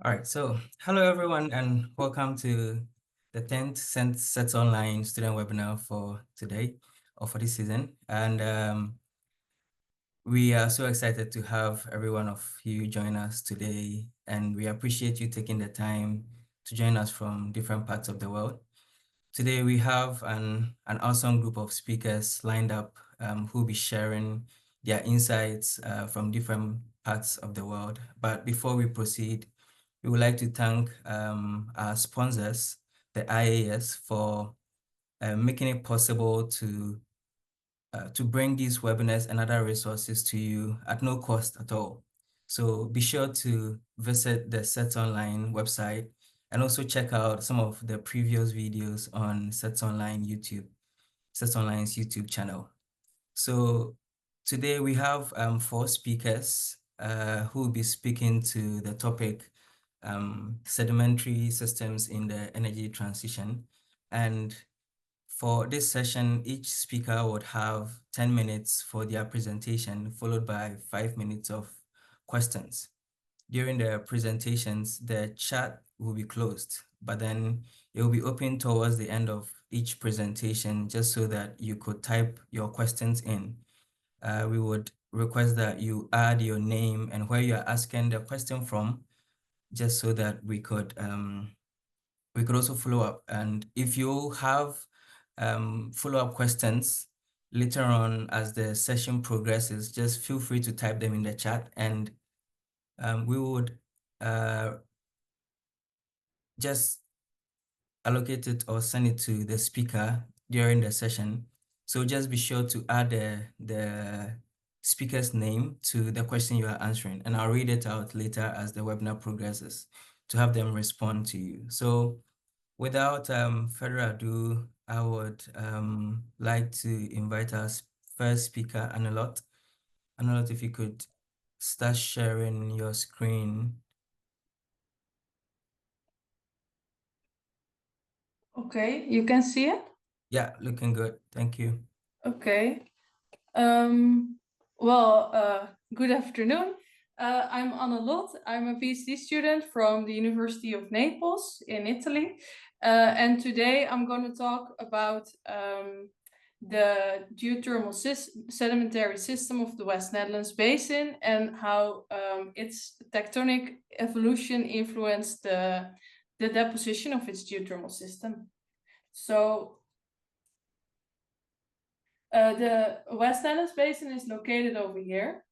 All right, so hello everyone and welcome to the 10th Seds Online Student Webinar for today or for this season. And we are so excited to have every one of you join us today, and we appreciate you taking the time to join us from different parts of the world. Today we have an awesome group of speakers lined up who will be sharing their insights from different parts of the world. But before we proceed, we would like to thank our sponsors, the IAS, for making it possible to bring these webinars and other resources to you at no cost at all. So be sure to visit the Sets Online website and also check out some of the previous videos on Sets Online's YouTube channel. So today we have 4 speakers who will be speaking to the topic sedimentary systems in the energy transition. And for this session, each speaker would have 10 minutes for their presentation, followed by 5 minutes of questions. During the presentations, the chat will be closed, but then it will be open towards the end of each presentation, just so that you could type your questions in. We would request that you add your name and where you are asking the question from, just so that we could also follow up. And if you have follow-up questions later on as the session progresses, just feel free to type them in the chat, and we would just allocate it or send it to the speaker during the session. So just be sure to add the speaker's name to the question you are answering, and I'll read it out later as the webinar progresses to have them respond to you. So without further ado, I would like to invite our first speaker, Annelotte. Annelotte, if you could start sharing your screen. Okay, you can see it? Yeah, looking good. Thank you. Okay. Good afternoon. I'm Annelotte. I'm a PhD student from the University of Naples in Italy. And today I'm going to talk about the geothermal sedimentary system of the West Netherlands Basin and how its tectonic evolution influenced the deposition of its geothermal system. So the West Netherlands Basin is located over here,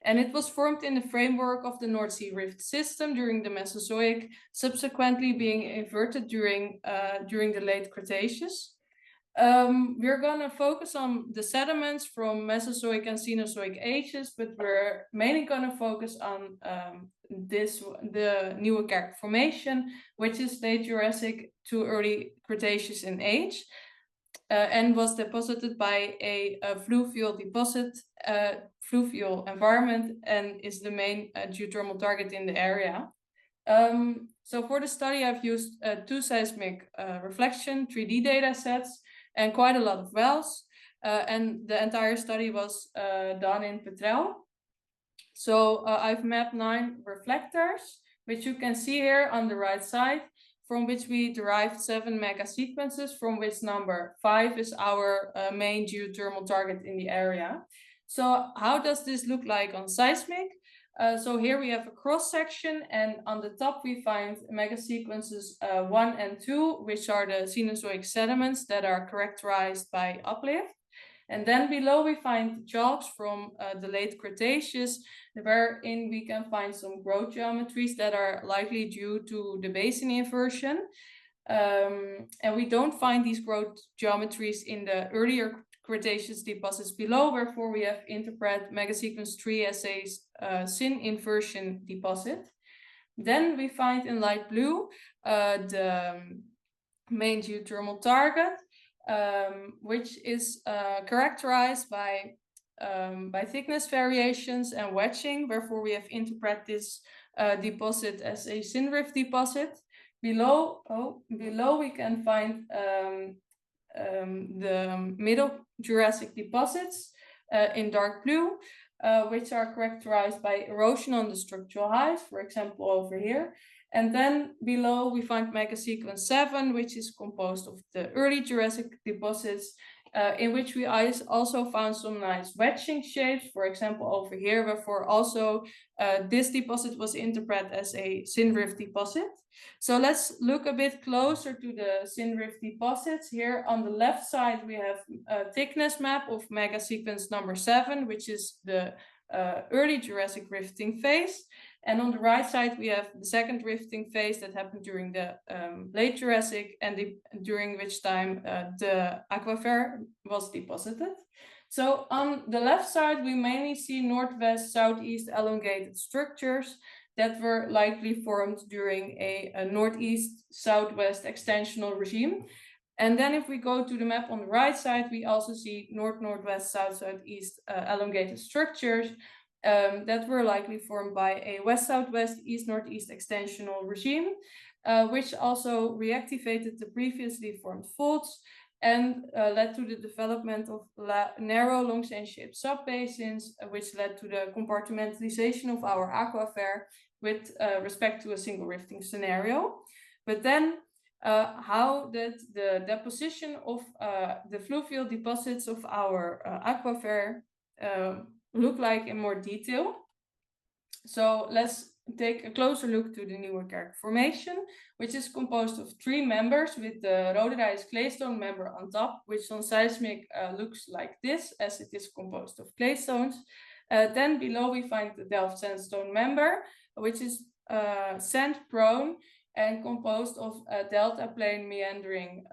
and it was formed in the framework of the North Sea Rift system during the Mesozoic, subsequently being inverted during the late Cretaceous. We're going to focus on the sediments from Mesozoic and Cenozoic ages, but we're mainly going to focus on the Newark formation, which is late Jurassic to early Cretaceous in age. And was deposited by a fluvial deposit, fluvial environment, and is the main geothermal target in the area. So for the study, I've used 2 seismic reflection 3D data sets and quite a lot of wells. And the entire study was done in Petrel. So I've mapped 9 reflectors, which you can see here on the right side, from which we derived 7 mega sequences, from which number 5 is our main geothermal target in the area. So how does this look like on seismic? So here we have a cross section, and on the top we find mega sequences 1 and 2, which are the Cenozoic sediments that are characterized by uplift. And then below we find chalks from the late Cretaceous, wherein we can find some growth geometries that are likely due to the basin inversion. And we don't find these growth geometries in the earlier Cretaceous deposits below, wherefore we have interpret megasequence 3 as a syn inversion deposit. Then we find in light blue the main geothermal target, which is characterized by thickness variations and wedging, wherefore we have interpret this deposit as a synrift deposit. Below we can find the middle Jurassic deposits in dark blue, which are characterized by erosion on the structural height, for example over here. And then below we find megasequence 7, which is composed of the early Jurassic deposits, in which we also found some nice wedging shapes, for example over here, wherefore also this deposit was interpreted as a synrift deposit. So let's look a bit closer to the synrift deposits. Here on the left side we have a thickness map of megasequence number 7, which is the early Jurassic rifting phase. And on the right side, we have the second rifting phase that happened during the late Jurassic, and during which time the aquifer was deposited. So on the left side, we mainly see northwest-southeast elongated structures that were likely formed during a northeast-southwest extensional regime. And then if we go to the map on the right side, we also see north-northwest, south-southeast elongated structures that were likely formed by a west-southwest, east-northeast extensional regime, which also reactivated the previously formed faults and led to the development of narrow long-chain-shaped subbasins, which led to the compartmentalization of our aquifer with respect to a single rifting scenario. But then how did the deposition of the fluvial deposits of our aquifer look like in more detail? So let's take a closer look to the Nieuwerkerk formation, which is composed of 3 members with the rhododized claystone member on top, which on seismic looks like this, as it is composed of claystones. Then below we find the Delft sandstone member, which is sand prone and composed of delta plane meandering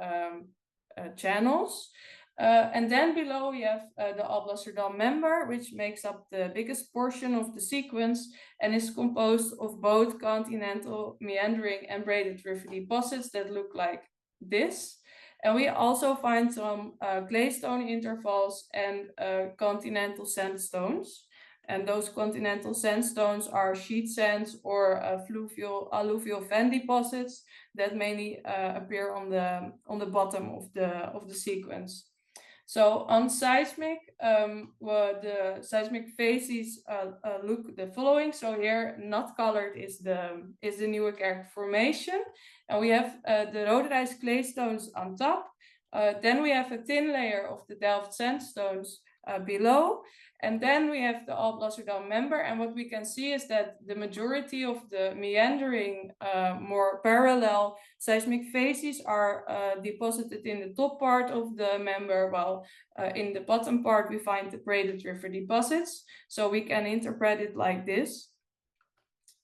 channels. And then below we have the Alblasserdam member, which makes up the biggest portion of the sequence and is composed of both continental meandering and braided river deposits that look like this. And we also find some claystone intervals and continental sandstones. And those continental sandstones are sheet sands or alluvial fan deposits that mainly appear on the bottom of the sequence. So on seismic, the seismic phases look the following. So here, not colored is the Nieuwerkerk formation, and we have the rhododized claystones on top. Then we have a thin layer of the Delft sandstones below, and then we have the Alblasserdam member. And what we can see is that the majority of the meandering, more parallel seismic phases are deposited in the top part of the member, while in the bottom part we find the braided river deposits. So we can interpret it like this.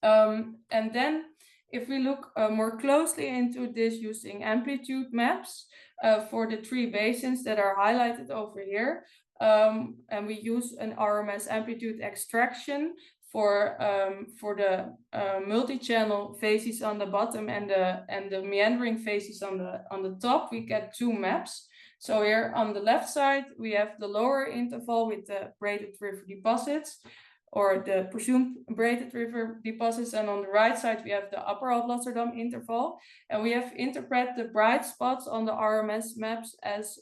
And then if we look more closely into this using amplitude maps for the 3 basins that are highlighted over here, and we use an RMS amplitude extraction for the multi-channel phases on the bottom and the meandering phases on the top, we get 2 maps. So here on the left side we have the lower interval with the braided river deposits, or the presumed braided river deposits, and on the right side we have the upper Alblasserdam interval, and we have interpreted the bright spots on the RMS maps as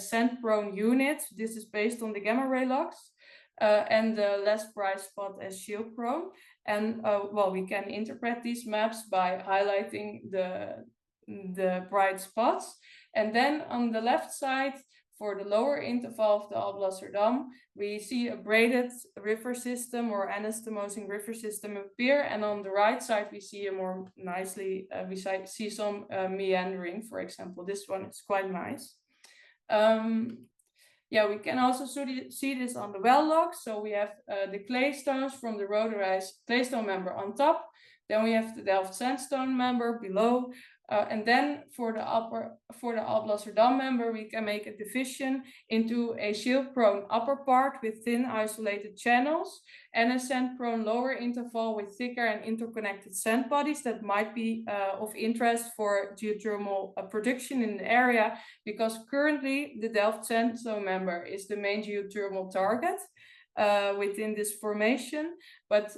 sand-prone units. This is based on the gamma ray logs, and the less bright spot as shield-prone. And well, we can interpret these maps by highlighting the bright spots. And then on the left side, for the lower interval of the Alblasserdam, we see a braided river system or anastomosing river system appear, and on the right side we see a more nicely, we see some meandering. For example, this one is quite nice. Yeah, we can also see this on the well logs. So we have the claystones from the rhododized claystone member on top. Then we have the Delft sandstone member below. And then for the Alblasserdam member, we can make a division into a shield-prone upper part with thin isolated channels and a sand-prone lower interval with thicker and interconnected sand bodies that might be of interest for geothermal production in the area, because currently the Delft sandstone member is the main geothermal target within this formation, but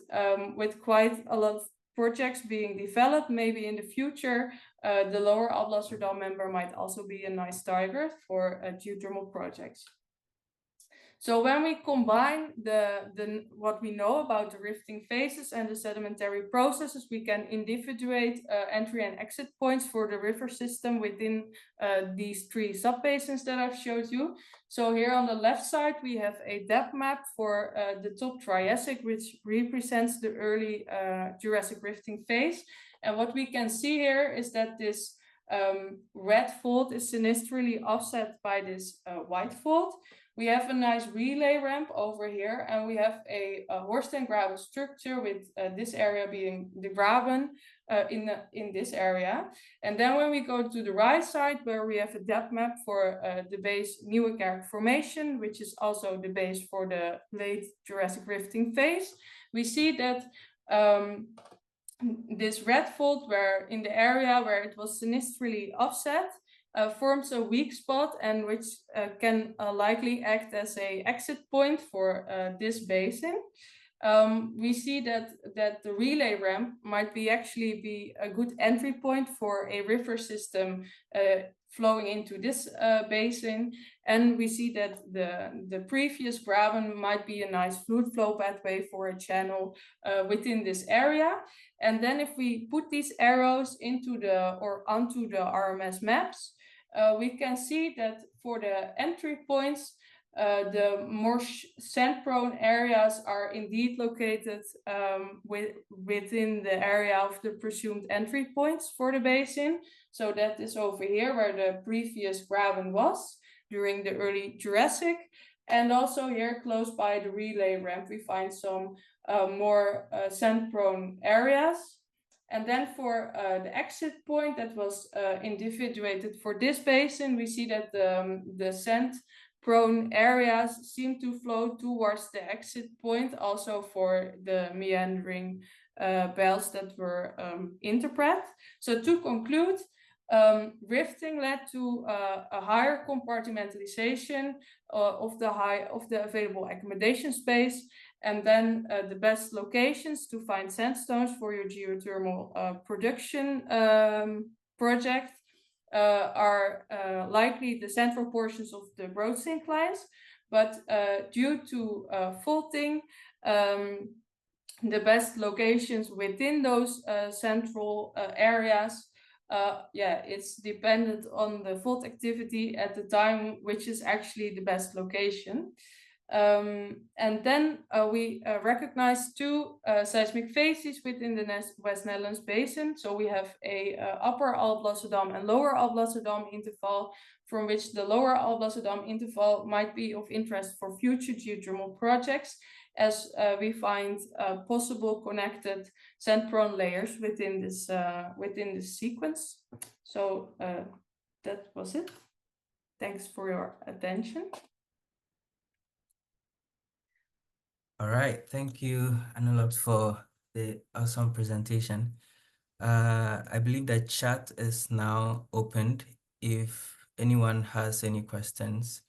with quite a lot of projects being developed, maybe in the future, the lower Alblasserdam member might also be a nice target for geothermal projects. So when we combine what we know about the rifting phases and the sedimentary processes, we can individuate entry and exit points for the river system within these three subbasins that I've showed you. So here on the left side, we have a depth map for the top Triassic, which represents the early Jurassic rifting phase. And what we can see here is that this red fold is sinistrally offset by this white fold. We have a nice relay ramp over here, and we have a horst and graben structure with this area being the graben in this area. And then when we go to the right side, where we have a depth map for the base Nieuwekerk Formation, which is also the base for the late Jurassic rifting phase, we see that this red fold, where in the area where it was sinistrally offset, forms a weak spot, and which can likely act as a exit point for this basin. We see that the relay ramp might actually be a good entry point for a river system flowing into this basin, and we see that the previous graben might be a nice fluid flow pathway for a channel within this area. And then if we put these arrows onto the RMS maps, we can see that for the entry points, the more sand-prone areas are indeed located within the area of the presumed entry points for the basin. So that is over here where the previous graben was during the early Jurassic. And also here close by the relay ramp, we find some more sand-prone areas. And then for the exit point that was individuated for this basin, we see that the sand-prone areas seem to flow towards the exit point, also for the meandering belts that were interpreted. So to conclude, rifting led to a higher compartmentalization of the available accommodation space, and then the best locations to find sandstones for your geothermal production project are likely the central portions of the broad synclines, but due to faulting, the best locations within those central areas, it's dependent on the fault activity at the time, which is actually the best location. And then we recognize two seismic phases within the West Netherlands Basin. So we have a upper Alblasserdam and lower Alblasserdam interval, from which the lower Alblasserdam interval might be of interest for future geothermal projects, as we find possible connected sand-prone layers within this sequence. So that was it. Thanks for your attention. All right, thank you, Annelotte, for the awesome presentation. I believe the chat is now opened. If anyone has any questions,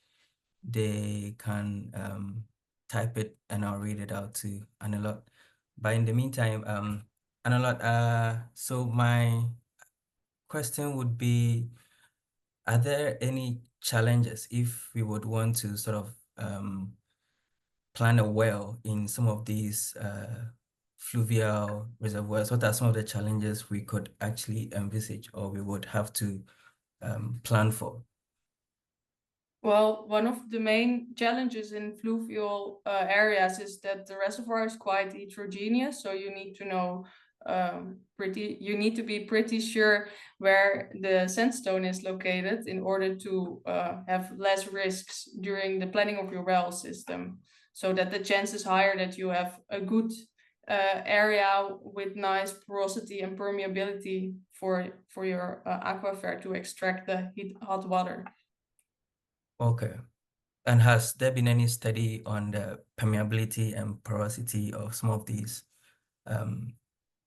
they can type it and I'll read it out to Annelotte. But in the meantime, Annelotte, so my question would be, are there any challenges if we would want to sort of plan a well in some of these fluvial reservoirs? What are some of the challenges we could actually envisage or we would have to plan for? Well, one of the main challenges in fluvial areas is that the reservoir is quite heterogeneous, so you need to know you need to be pretty sure where the sandstone is located in order to have less risks during the planning of your well system, so that the chance is higher that you have a good area with nice porosity and permeability for your aquifer to extract the hot water. Okay. And has there been any study on the permeability and porosity of some of these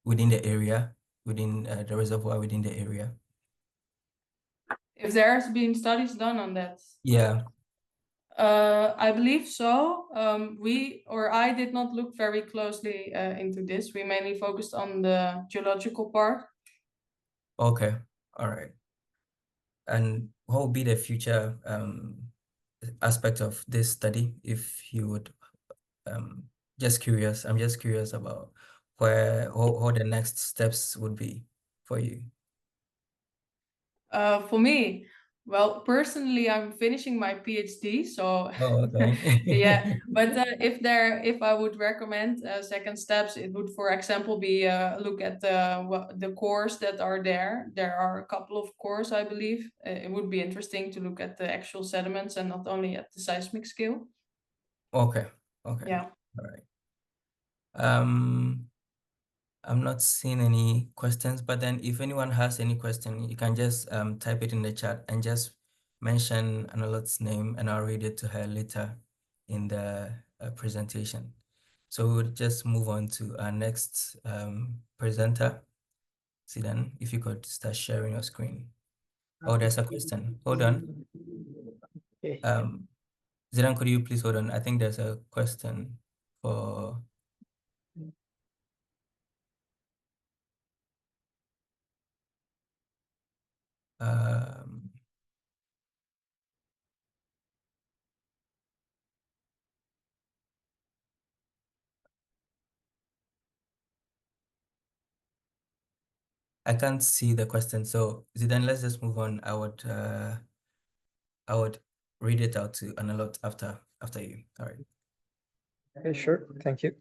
within the area, within the reservoir within the area? If there's been studies done on that? Yeah. I believe so. I did not look very closely into this. We mainly focused on the geological part. Okay. All right. And what will be the future aspect of this study, if you would, just curious. I'm just curious about how the next steps would be for you. For me, well, personally, I'm finishing my PhD, so Oh, okay. yeah. But if I would recommend second steps, it would, for example, be look at the cores that are there. There are a couple of cores, I believe. It would be interesting to look at the actual sediments and not only at the seismic scale. Okay. Okay. Yeah. All right. I'm not seeing any questions, but then if anyone has any question, you can just type it in the chat and just mention Annelotte's name, and I'll read it to her later in the presentation. So we'll just move on to our next presenter. Zidan, if you could start sharing your screen. Oh, there's a question. Hold on. Okay. Zidan, could you please hold on? I think there's a question for... I can't see the question. So Zidan, let's just move on. I would read it out to Annelotte after you. All right. Okay, sure. Thank you.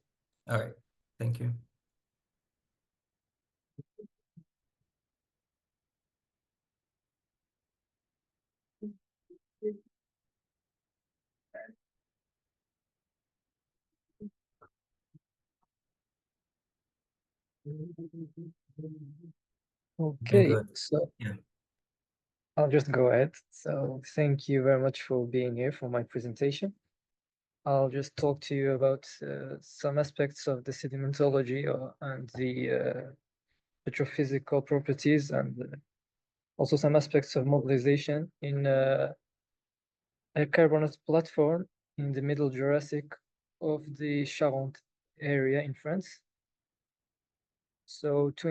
All right. Thank you. Okay, Good. so Yeah. I'll just go ahead. So thank you very much for being here for my presentation. I'll just talk to you about some aspects of the sedimentology and the petrophysical properties, and also some aspects of mobilization in a carbonate platform in the Middle Jurassic of the Charentes area in France. So to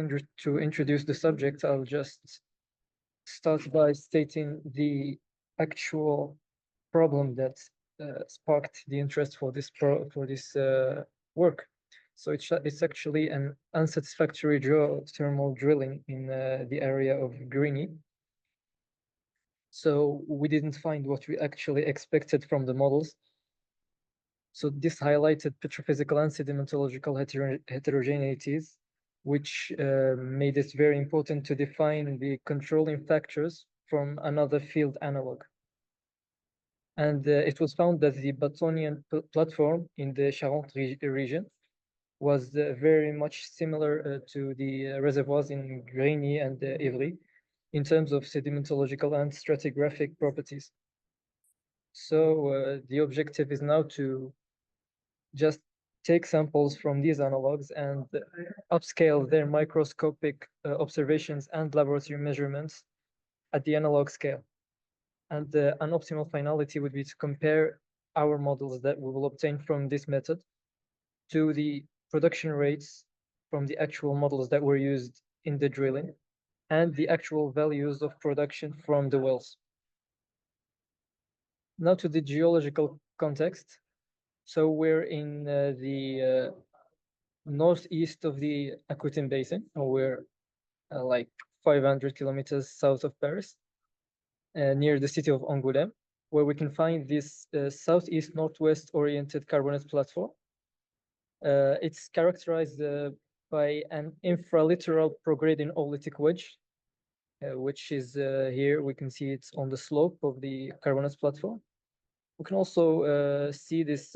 introduce the subject, I'll just start by stating the actual problem that sparked the interest for this work. So it's actually an unsatisfactory geothermal drilling in the area of Grigny. So we didn't find what we actually expected from the models. So this highlighted petrophysical and sedimentological heterogeneities, which made it very important to define the controlling factors from another field analog. And it was found that the Battonian platform in the Charentes region was very much similar to the reservoirs in Grigny and Ivry in terms of sedimentological and stratigraphic properties. So the objective is now to just take samples from these analogs and upscale their microscopic observations and laboratory measurements at the analog scale. And an optimal finality would be to compare our models that we will obtain from this method to the production rates from the actual models that were used in the drilling and the actual values of production from the wells. Now to the geological context. So we're in the northeast of the Aquitaine Basin, or we're like 500 kilometers south of Paris, near the city of Angoulême, where we can find this southeast-northwest oriented carbonate platform. It's characterized by an infralittoral prograding oolitic wedge, which is here. We can see it's on the slope of the carbonate platform. We can also see this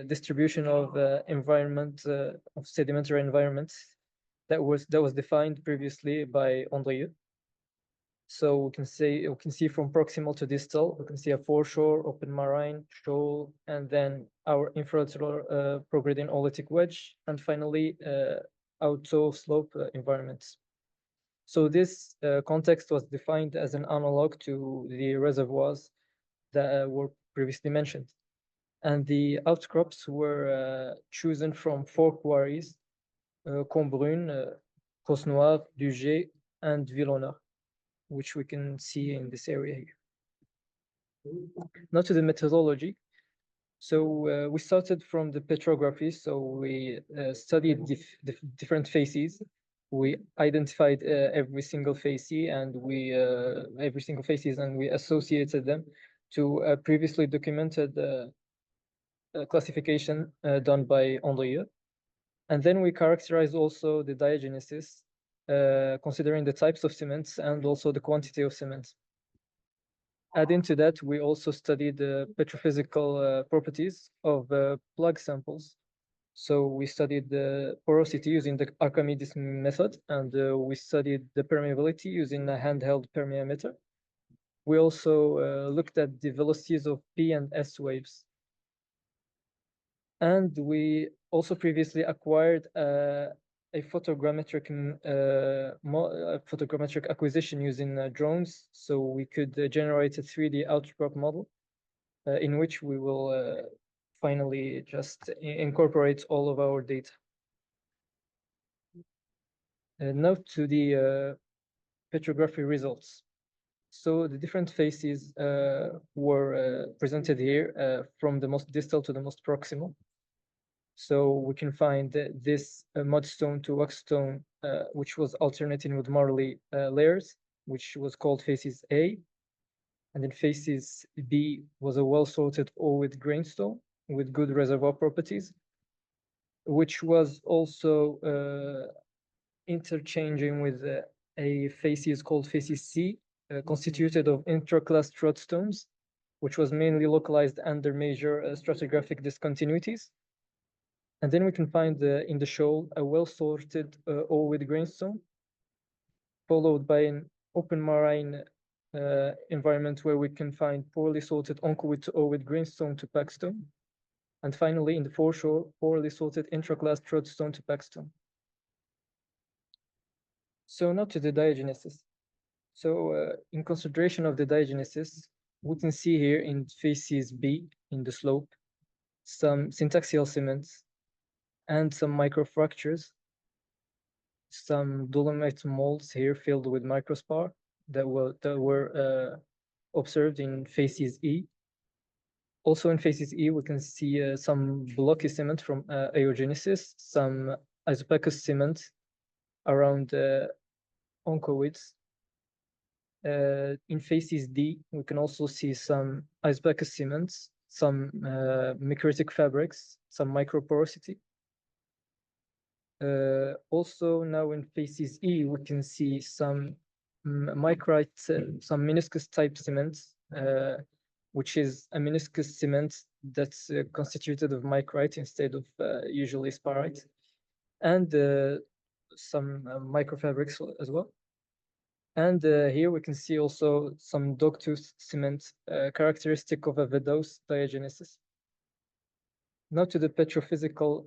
distribution of of sedimentary environments that was defined previously by Andrieux. So we can see from proximal to distal, we can see a foreshore, open marine, shoal, and then our infralittoral prograding oolitic wedge, and finally auto slope environments. So this context was defined as an analog to the reservoirs that were previously mentioned. And the outcrops were chosen from 4 quarries, Combrune, Cosnoir, Duget, and Villonard, which we can see in this area here. Now to the methodology. So we started from the petrography. So we studied different facies. We identified every single facie, and we associated them to a previously documented classification done by Annelotte. And then we characterized also the diagenesis, considering the types of cements and also the quantity of cements. Adding to that, we also studied the petrophysical properties of plug samples. So we studied the porosity using the Archimedes method, and we studied the permeability using a handheld permeameter. We also looked at the velocities of P and S waves. And we also previously acquired a photogrammetric acquisition using drones, so we could generate a 3D outcrop model in which we will finally just incorporate all of our data. Now to the petrography results. So the different facies were presented here from the most distal to the most proximal. So we can find this mudstone to waxstone, which was alternating with marly layers, which was called facies A. And then facies B was a well-sorted Ooidal grainstone with good reservoir properties, which was also interchanging with a facies called facies C, constituted of intraclass trotstones, which was mainly localized under major stratigraphic discontinuities. And then we can find in the shoal a well-sorted Ooidal grainstone, followed by an open marine environment where we can find poorly sorted oncoid to Ooidal grainstone to packstone. And finally, in the foreshore, poorly sorted intraclass trotstone to packstone. So now to the diagenesis. So in consideration of the diagenesis, we can see here in facies B, in the slope, some syntaxial cements and some microfractures, some dolomite molds here filled with microspar that were observed in facies E. Also in facies E, we can see some blocky cement from aerogenesis, some isopachus cement around oncoids. In facies D, we can also see some isopachus cements, some micritic fabrics, some microporosity. Also now in facies E, we can see some micrite, some meniscus type cements, which is a meniscus cement that's constituted of micrite instead of usually sparite, and some microfabrics as well. And here we can see also some dogtooth cement characteristic of a Vidal's diagenesis. Now to the petrophysical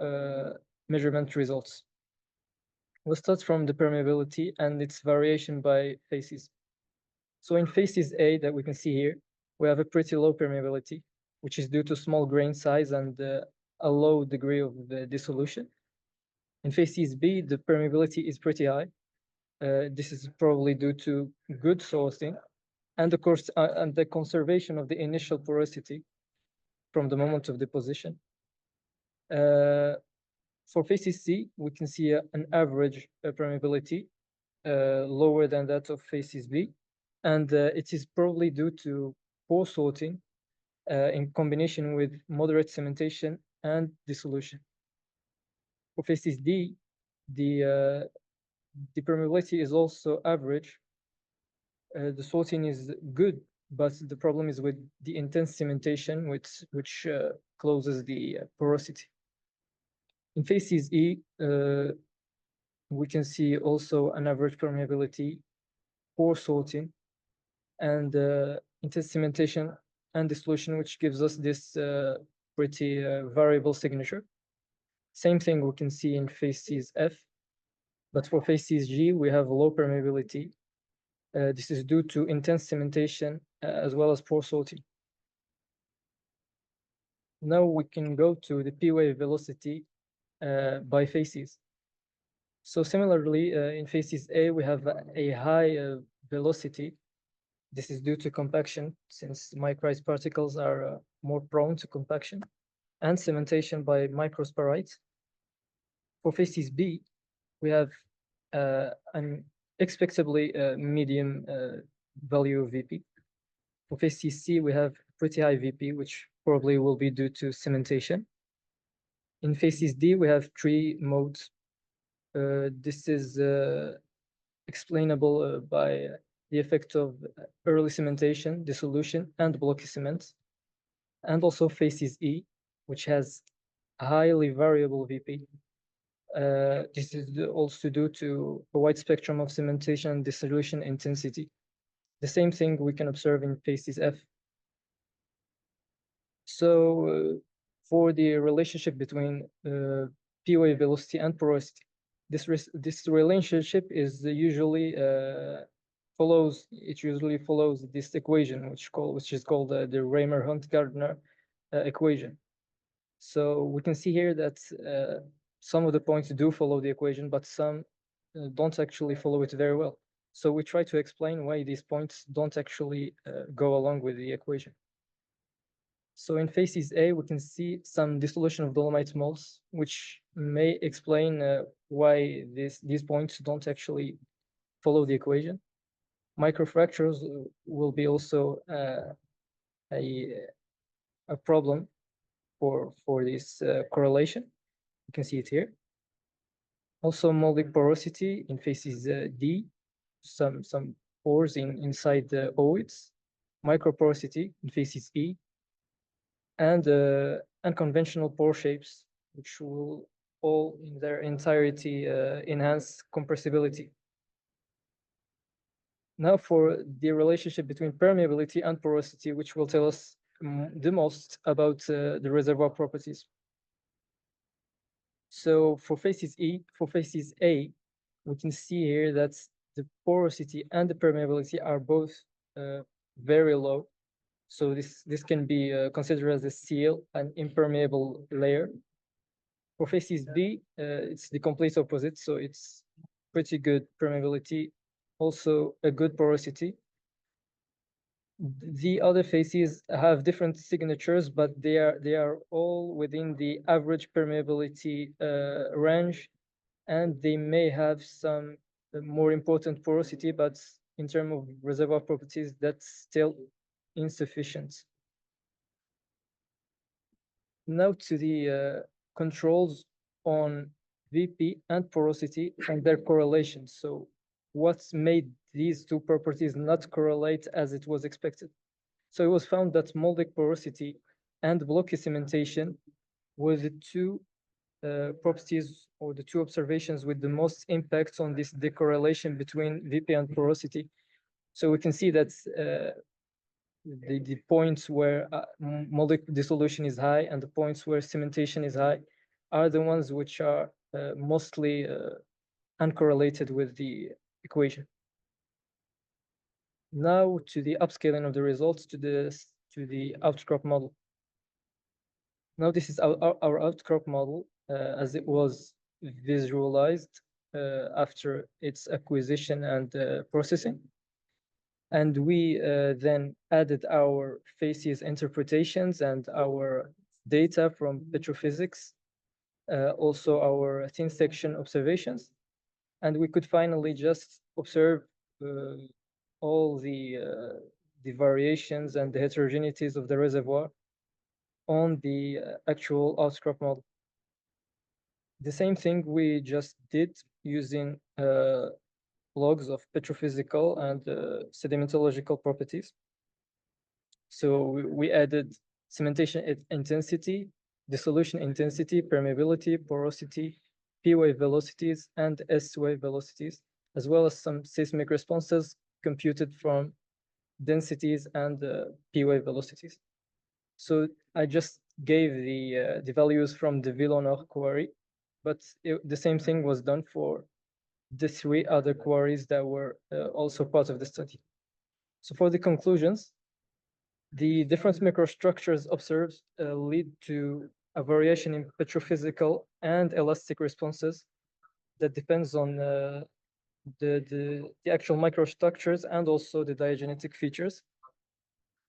measurement results. We'll start from the permeability and its variation by facies. So in facies A that we can see here, we have a pretty low permeability, which is due to small grain size and a low degree of the dissolution. In facies B, the permeability is pretty high. This is probably due to good sourcing and of course, and the conservation of the initial porosity from the moment of deposition. For facies C, we can see an average permeability lower than that of facies B, and it is probably due to poor sorting in combination with moderate cementation and dissolution. For facies D, the permeability is also average. The sorting is good, but the problem is with the intense cementation, which closes the porosity. In facies E, we can see also an average permeability, poor sorting, and intense cementation and dissolution, which gives us this pretty variable signature. Same thing we can see in facies F, but for facies G, we have low permeability. This is due to intense cementation as well as poor sorting. Now we can go to the P-wave velocity by facies. So similarly, in facies A, we have a high velocity This is due to compaction, since micrite particles are more prone to compaction, and cementation by microsporites. For facies B, we have an expectably medium value of VP. For facies C, we have pretty high VP, which probably will be due to cementation. In facies D, we have 3 modes. This is explainable by the effect of early cementation, dissolution, and blocky cement. And also facies E, which has highly variable VP. This is also due to a wide spectrum of cementation and dissolution intensity. The same thing we can observe in facies F. So for the relationship between POA velocity and porosity, this relationship is usually follows this equation, which is called the Raymer-Hunt-Gardner equation. So we can see here that some of the points do follow the equation, but some don't actually follow it very well. So we try to explain why these points don't actually go along with the equation. So in facies A, we can see some dissolution of dolomite moles, which may explain why these points don't actually follow the equation. Microfractures will be also a problem for this correlation. You can see it here. Also moldic porosity in facies D, some pores inside the ooids, microporosity in facies E, and unconventional pore shapes, which will all in their entirety enhance compressibility. Now for the relationship between permeability and porosity, which will tell us the most about the reservoir properties. So for facies A, we can see here that the porosity and the permeability are both very low. So this can be considered as a seal, an impermeable layer. For facies B, it's the complete opposite. So it's pretty good permeability, also a good porosity. The other facies have different signatures, but they are all within the average permeability range, and they may have some more important porosity, but in terms of reservoir properties, that's still insufficient. Now to the controls on VP and porosity and their correlation. So what's made these two properties not correlate as it was expected? So it was found that moldic porosity and blocky cementation were the two properties or the two observations with the most impact on this decorrelation between VP and porosity. So we can see that the points where moldic dissolution is high and the points where cementation is high are the ones which are mostly uncorrelated with the equation. Now to the upscaling of the results to the outcrop model. Now this is our outcrop model as it was visualized after its acquisition and processing. And we then added our facies interpretations and our data from petrophysics, also our thin section observations. And we could finally just observe all the variations and the heterogeneities of the reservoir on the actual outcrop model. The same thing we just did using logs of petrophysical and sedimentological properties. So we added cementation intensity, dissolution intensity, permeability, porosity, P wave velocities, and S wave velocities, as well as some seismic responses computed from densities and P wave velocities. So I just gave the values from the Villeneuve quarry, but the same thing was done for the 3 other quarries that were also part of the study. So for the conclusions, the different microstructures observed lead to a variation in petrophysical and elastic responses that depends on the actual microstructures and also the diagenetic features.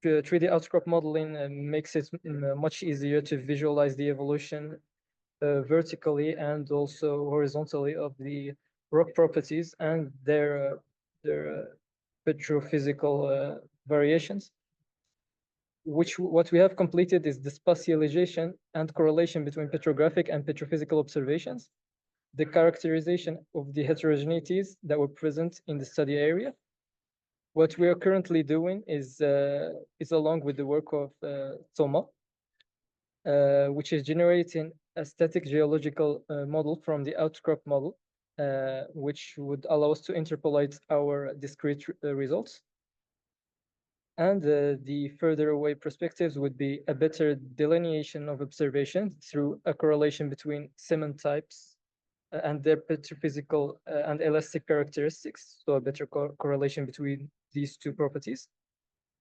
3D outcrop modeling makes it much easier to visualize the evolution vertically and also horizontally of the rock properties and their petrophysical variations. What we have completed is the spatialization and correlation between petrographic and petrophysical observations, the characterization of the heterogeneities that were present in the study area. What we are currently doing is along with the work of Thomas, which is generating a static geological model from the outcrop model, which would allow us to interpolate our discrete results. And the further away perspectives would be a better delineation of observations through a correlation between cement types and their petrophysical and elastic characteristics, so a better correlation between these two properties,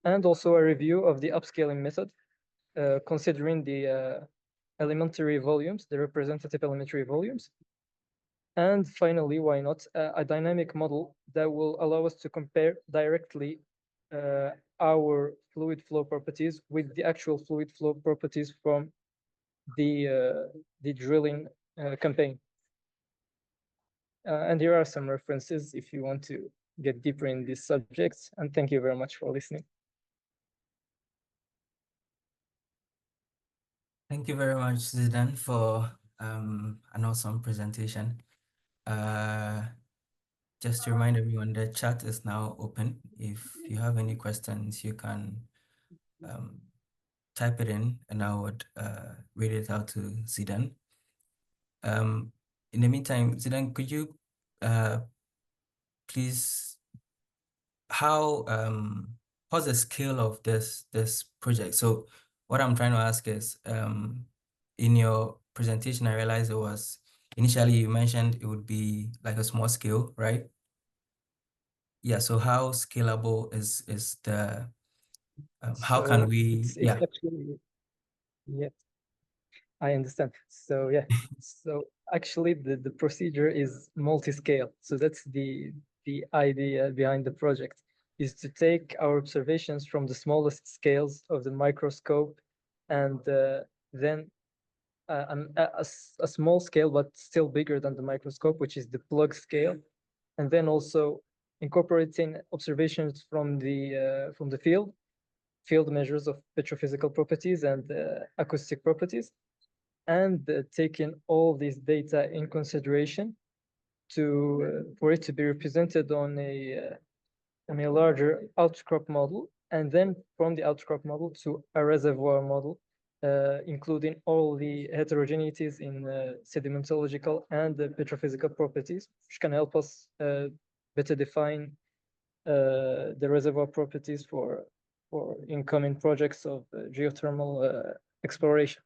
and also a review of the upscaling method, considering the elementary volumes, the representative elementary volumes. And finally, why not a dynamic model that will allow us to compare directly our fluid flow properties with the actual fluid flow properties from the drilling campaign. And here are some references if you want to get deeper in these subjects. And thank you very much for listening. Thank you very much, Zidan, for an awesome presentation. Just to remind everyone, the chat is now open. If you have any questions, you can type it in and I would read it out to Zidan. In the meantime, Zidan, could you please, how's the scale of this project? So what I'm trying to ask is, in your presentation, I realized it was initially you mentioned it would be like a small scale, right? Yeah. So how scalable is the how can we? It's Yeah. actually, yeah, I understand. So yeah, so actually the procedure is multi-scale. So that's the idea behind the project, is to take our observations from the smallest scales of the microscope and then a small scale, but still bigger than the microscope, which is the plug scale, and then also incorporating observations from the field measures of petrophysical properties and acoustic properties, and taking all these data in consideration to for it to be represented on a larger outcrop model, and then from the outcrop model to a reservoir model, including all the heterogeneities in sedimentological and petrophysical properties, which can help us better define the reservoir properties for incoming projects of geothermal exploration.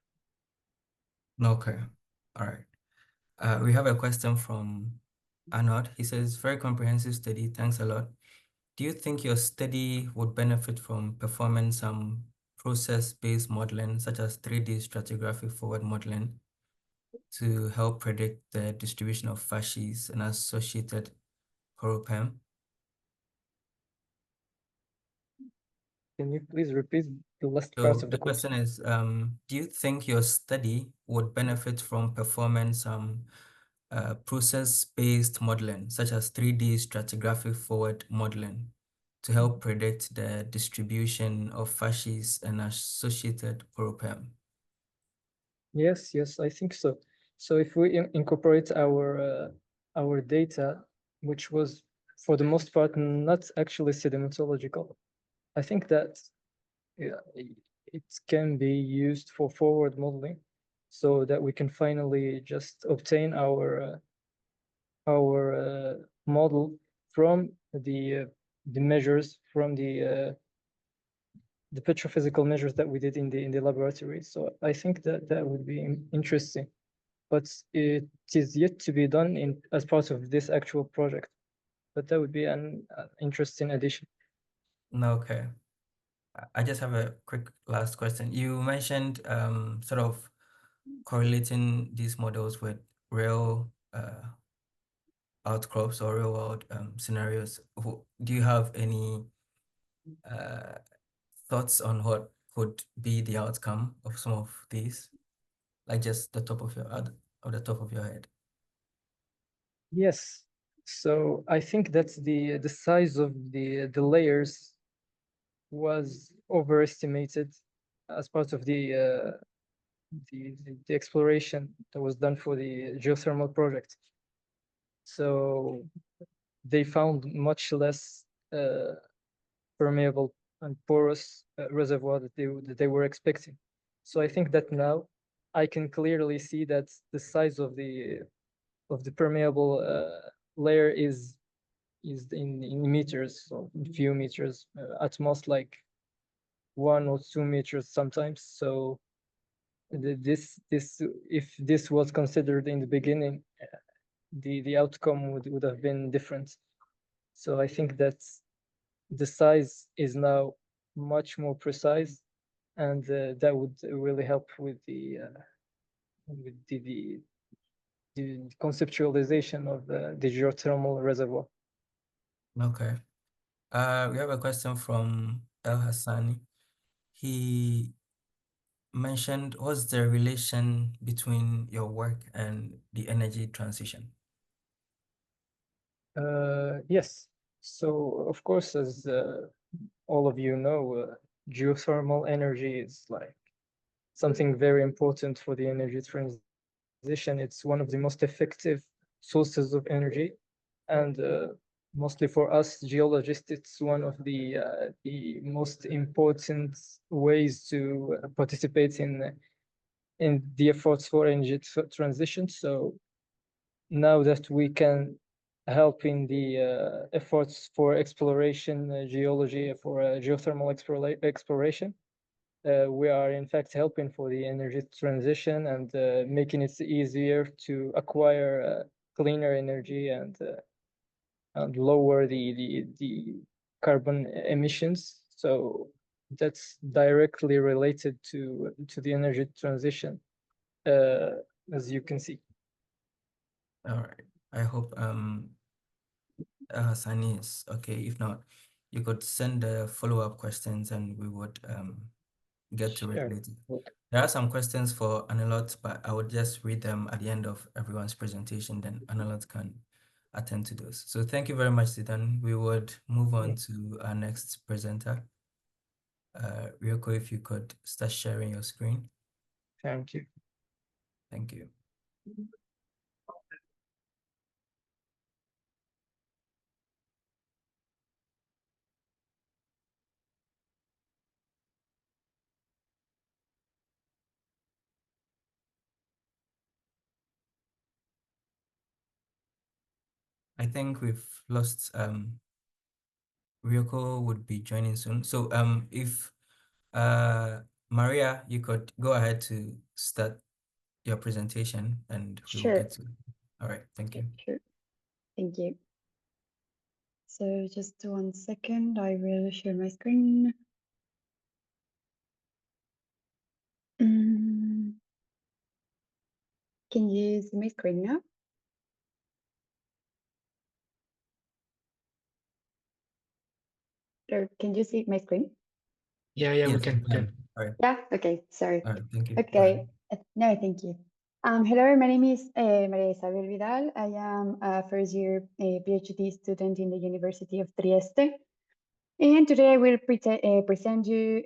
Okay. All right. We have a question from Annelotte. He says, very comprehensive study. Thanks a lot. Do you think your study would benefit from performing some process-based modeling, such as 3D stratigraphic forward modeling, to help predict the distribution of facies and associated horopem? Can you please repeat the last So part of the the question? question is, do you think your study would benefit from performing some process-based modeling, such as 3D stratigraphic forward modeling, to help predict the distribution of facies and associated horopem? Yes, I think so. So if we incorporate our data, which was for the most part not actually sedimentological, I think that it can be used for forward modeling, so that we can finally just obtain our model from the measures from the petrophysical measures that we did in the laboratory. So I think that would be interesting, but it is yet to be done as part of this actual project. But that would be an interesting addition. Okay. I just have a quick last question. You mentioned sort of correlating these models with real outcrops or real world scenarios, do you have any thoughts on what could be the outcome of some of these? Like just the top of your head. Yes. So I think that the size of the layers was overestimated as part of the exploration that was done for the geothermal project. So they found much less permeable and porous reservoir that they were expecting. So I think that now I can clearly see that the size of the permeable layer is in meters, so a few meters, at most like 1 or 2 meters sometimes. So this if this was considered in the beginning, the outcome would have been different. So I think that the size is now much more precise, and that would really help with the conceptualization of the geothermal reservoir. Okay. We have a question from El Hassani. He mentioned, what's the relation between your work and the energy transition? Yes. So of course, as all of you know, geothermal energy is like something very important for the energy transition. It's one of the most effective sources of energy, and mostly for us geologists, it's one of the most important ways to participate in the efforts for energy transition. So now that we can help in the efforts for exploration, geology, for geothermal exploration, we are in fact helping for the energy transition and making it easier to acquire cleaner energy and lower the carbon emissions. So that's directly related to the energy transition, as you can see. All right. I hope Hassani is okay. If not, you could send the follow-up questions and we would get to it Sure. later. There are some questions for Annelotte, but I would just read them at the end of everyone's presentation, then Annelotte can attend to those. So thank you very much, Zidan. We would move on to our next presenter. Rioko, if you could start sharing your screen. Thank you. Thank you. I think we've lost Rioko would be joining soon. So if Maria, you could go ahead to start your presentation and we will Sure. get to it. All right, thank you. Sure. Thank you. So just 1 second, I will share my screen. Can you see my screen now? Or can you see my screen? Yeah, we Yes, can. you can. All right. Yeah, okay, sorry. All right, thank you. Okay, no, thank you. Hello, my name is Maria Isabel Vidal. I am a first year PhD student in the University of Trieste. And today I will present you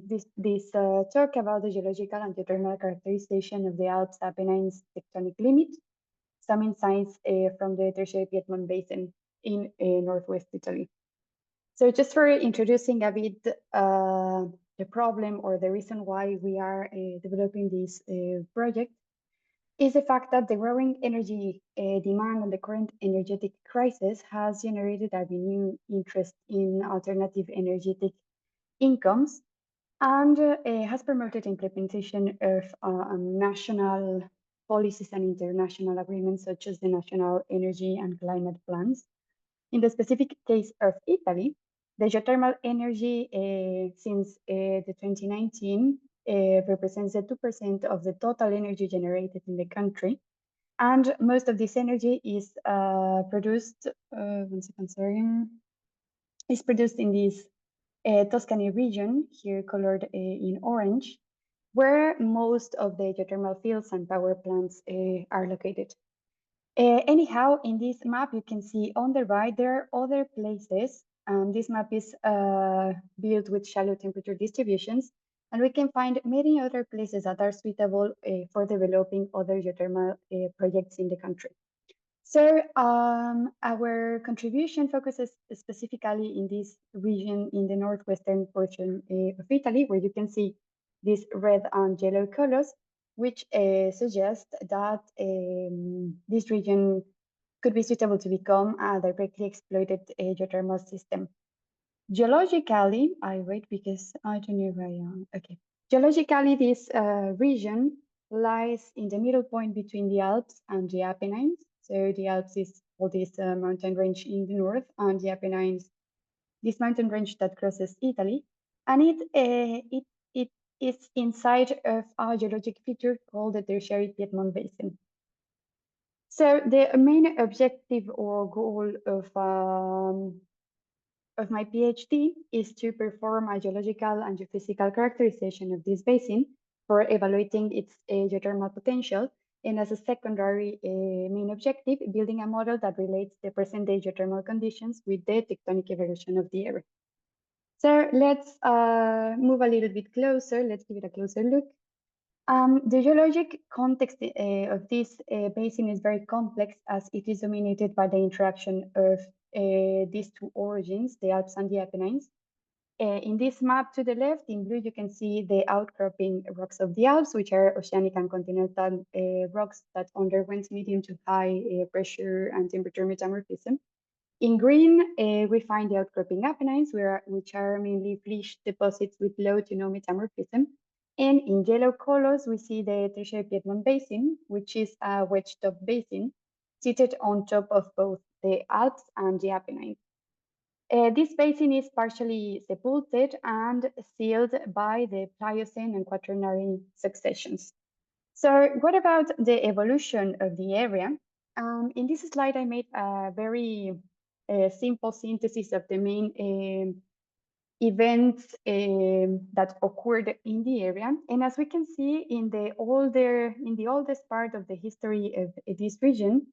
this talk about the geological and geothermal characterization of the Alps-Apennines tectonic limit, some insights from the Tertiary Piedmont Basin in northwest Italy. So just for introducing a bit the problem or the reason why we are developing this project is the fact that the growing energy demand and the current energetic crisis has generated a renewed interest in alternative energetic incomes and has promoted implementation of national policies and international agreements such as the National Energy and Climate Plans. In the specific case of Italy, the geothermal energy since the 2019 represents 2% of the total energy generated in the country. And most of this energy is produced, is produced in this Tuscany region, here colored in orange, where most of the geothermal fields and power plants are located. Anyhow, in this map, you can see on the right, there are other places. This map is built with shallow temperature distributions, and we can find many other places that are suitable for developing other geothermal projects in the country. So our contribution focuses specifically in this region in the northwestern portion of Italy, where you can see these red and yellow colors, which suggest that this region could be suitable to become a directly exploited geothermal system. Geologically, I wait because I don't know where I am. Okay. Geologically, this region lies in the middle point between the Alps and the Apennines. So the Alps is all this mountain range in the north, and the Apennines, this mountain range that crosses Italy, and it is inside of a geologic feature called the Tertiary Piedmont Basin. So the main objective or goal of my PhD is to perform a geological and geophysical characterization of this basin for evaluating its geothermal potential, and as a secondary main objective, building a model that relates the present-day geothermal conditions with the tectonic evolution of the area. So let's move a little bit closer. Let's give it a closer look. The geologic context of this basin is very complex, as it is dominated by the interaction of these two origins, the Alps and the Apennines. In this map to the left, in blue, you can see the outcropping rocks of the Alps, which are oceanic and continental rocks that underwent medium to high pressure and temperature metamorphism. In green, we find the outcropping Apennines, which are mainly flysch deposits with low to no metamorphism. And in yellow colors, we see the Tertiary Piedmont Basin, which is a wedge-top basin seated on top of both the Alps and the Apennines. This basin is partially sepulted and sealed by the Pliocene and Quaternary successions. So what about the evolution of the area? In this slide, I made a very simple synthesis of the main events that occurred in the area. And as we can see in the oldest part of the history of this region,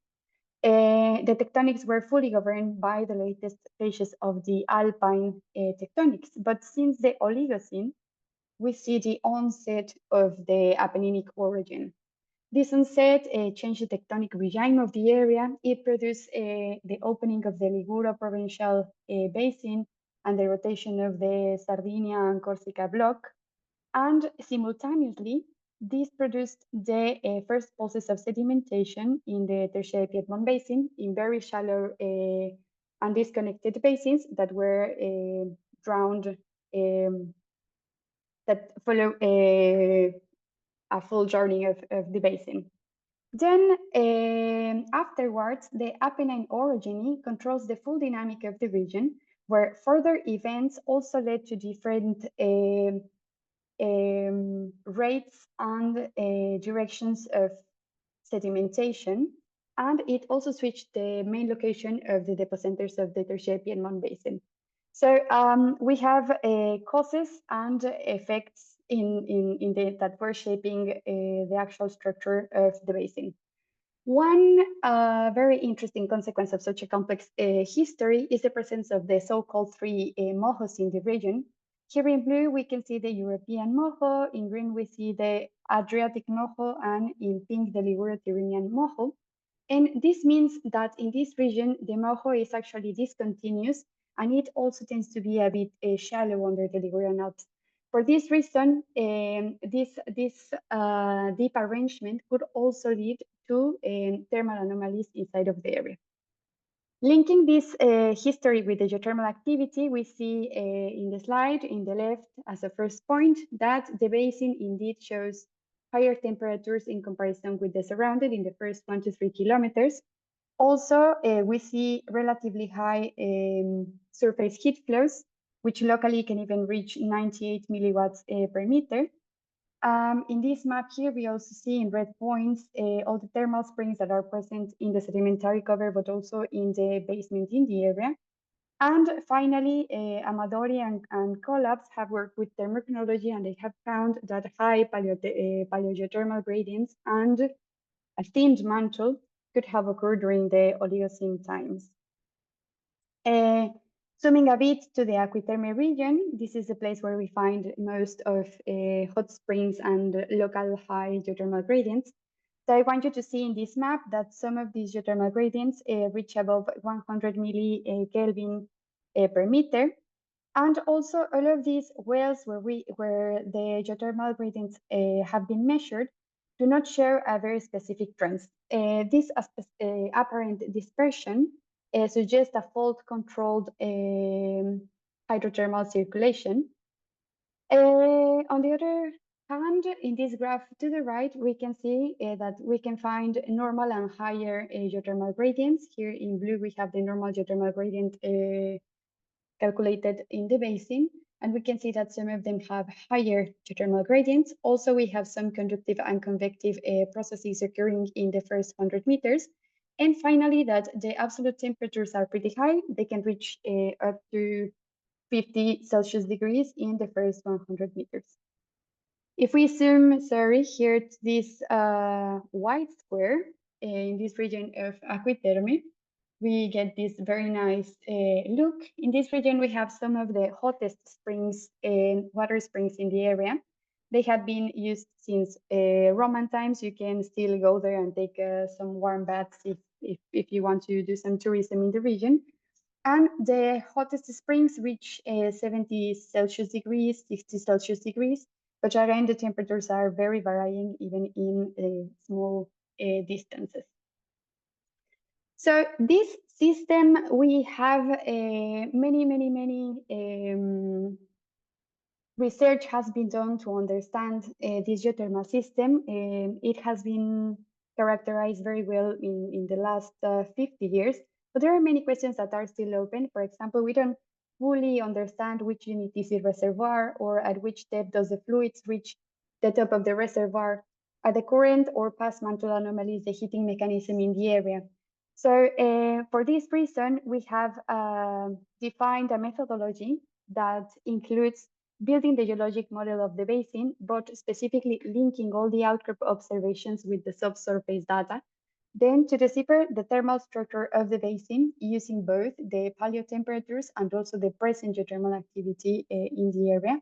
the tectonics were fully governed by the latest phases of the Alpine tectonics. But since the Oligocene, we see the onset of the Apenninic origin. This onset changed the tectonic regime of the area. It produced the opening of the Liguro provincial basin and the rotation of the Sardinia and Corsica block. And simultaneously, this produced the first pulses of sedimentation in the Tertiary Piedmont Basin in very shallow and disconnected basins that were drowned, that follow a full journey of the basin. Then afterwards, the Apennine orogeny controls the full dynamic of the region, where further events also led to different rates and directions of sedimentation, and it also switched the main location of the depocenters of the Tertiary Piedmont Basin. So we have causes and effects that were shaping the actual structure of the basin. One very interesting consequence of such a complex history is the presence of the so-called three mojos in the region. Here in blue, we can see the European mojo, in green, we see the Adriatic mojo, and in pink, the Liguro-Tyrrhenian mojo. And this means that in this region, the mojo is actually discontinuous, and it also tends to be a bit shallow under the Ligurian Alps. For this reason, this deep arrangement could also lead to thermal anomalies inside of the area. Linking this history with the geothermal activity, we see in the slide in the left as a first point that the basin indeed shows higher temperatures in comparison with the surrounding in the first 1 to 3 kilometers. Also, we see relatively high surface heat flows, which locally can even reach 98 milliwatts per meter. In this map here, we also see in red points all the thermal springs that are present in the sedimentary cover, but also in the basement in the area. And finally, Amadori and Collapse have worked with thermochronology, and they have found that high paleogeothermal gradients and a thinned mantle could have occurred during the Oligocene times. Zooming a bit to the Aquitherme region, this is the place where we find most of hot springs and local high geothermal gradients. So I want you to see in this map that some of these geothermal gradients reach above 100 millikelvin per meter. And also all of these wells where the geothermal gradients have been measured do not share a very specific trends. This apparent dispersion suggests a fault-controlled hydrothermal circulation. On the other hand, in this graph to the right, we can see that we can find normal and higher geothermal gradients. Here in blue, we have the normal geothermal gradient calculated in the basin, and we can see that some of them have higher geothermal gradients. Also, we have some conductive and convective processes occurring in the first 100 meters. And finally, that the absolute temperatures are pretty high. They can reach up to 50 Celsius degrees in the first 100 meters. If we zoom, here to this white square in this region of Aquitherme, we get this very nice look. In this region, we have some of the hottest springs and water springs in the area. They have been used since Roman times. You can still go there and take some warm baths if you want to do some tourism in the region. And the hottest springs reach 70 Celsius degrees, 60 Celsius degrees, but again, the temperatures are very varying even in small distances. So this system, we have many research has been done to understand this geothermal system. It has been characterized very well in the last 50 years, but there are many questions that are still open. For example, we don't fully understand which unit is the reservoir, or at which depth does the fluids reach the top of the reservoir. Are the current or past mantle anomalies the heating mechanism in the area? So for this reason, we have defined a methodology that includes building the geologic model of the basin, but specifically linking all the outcrop observations with the subsurface data. Then to decipher the thermal structure of the basin using both the paleo temperatures and also the present geothermal activity in the area.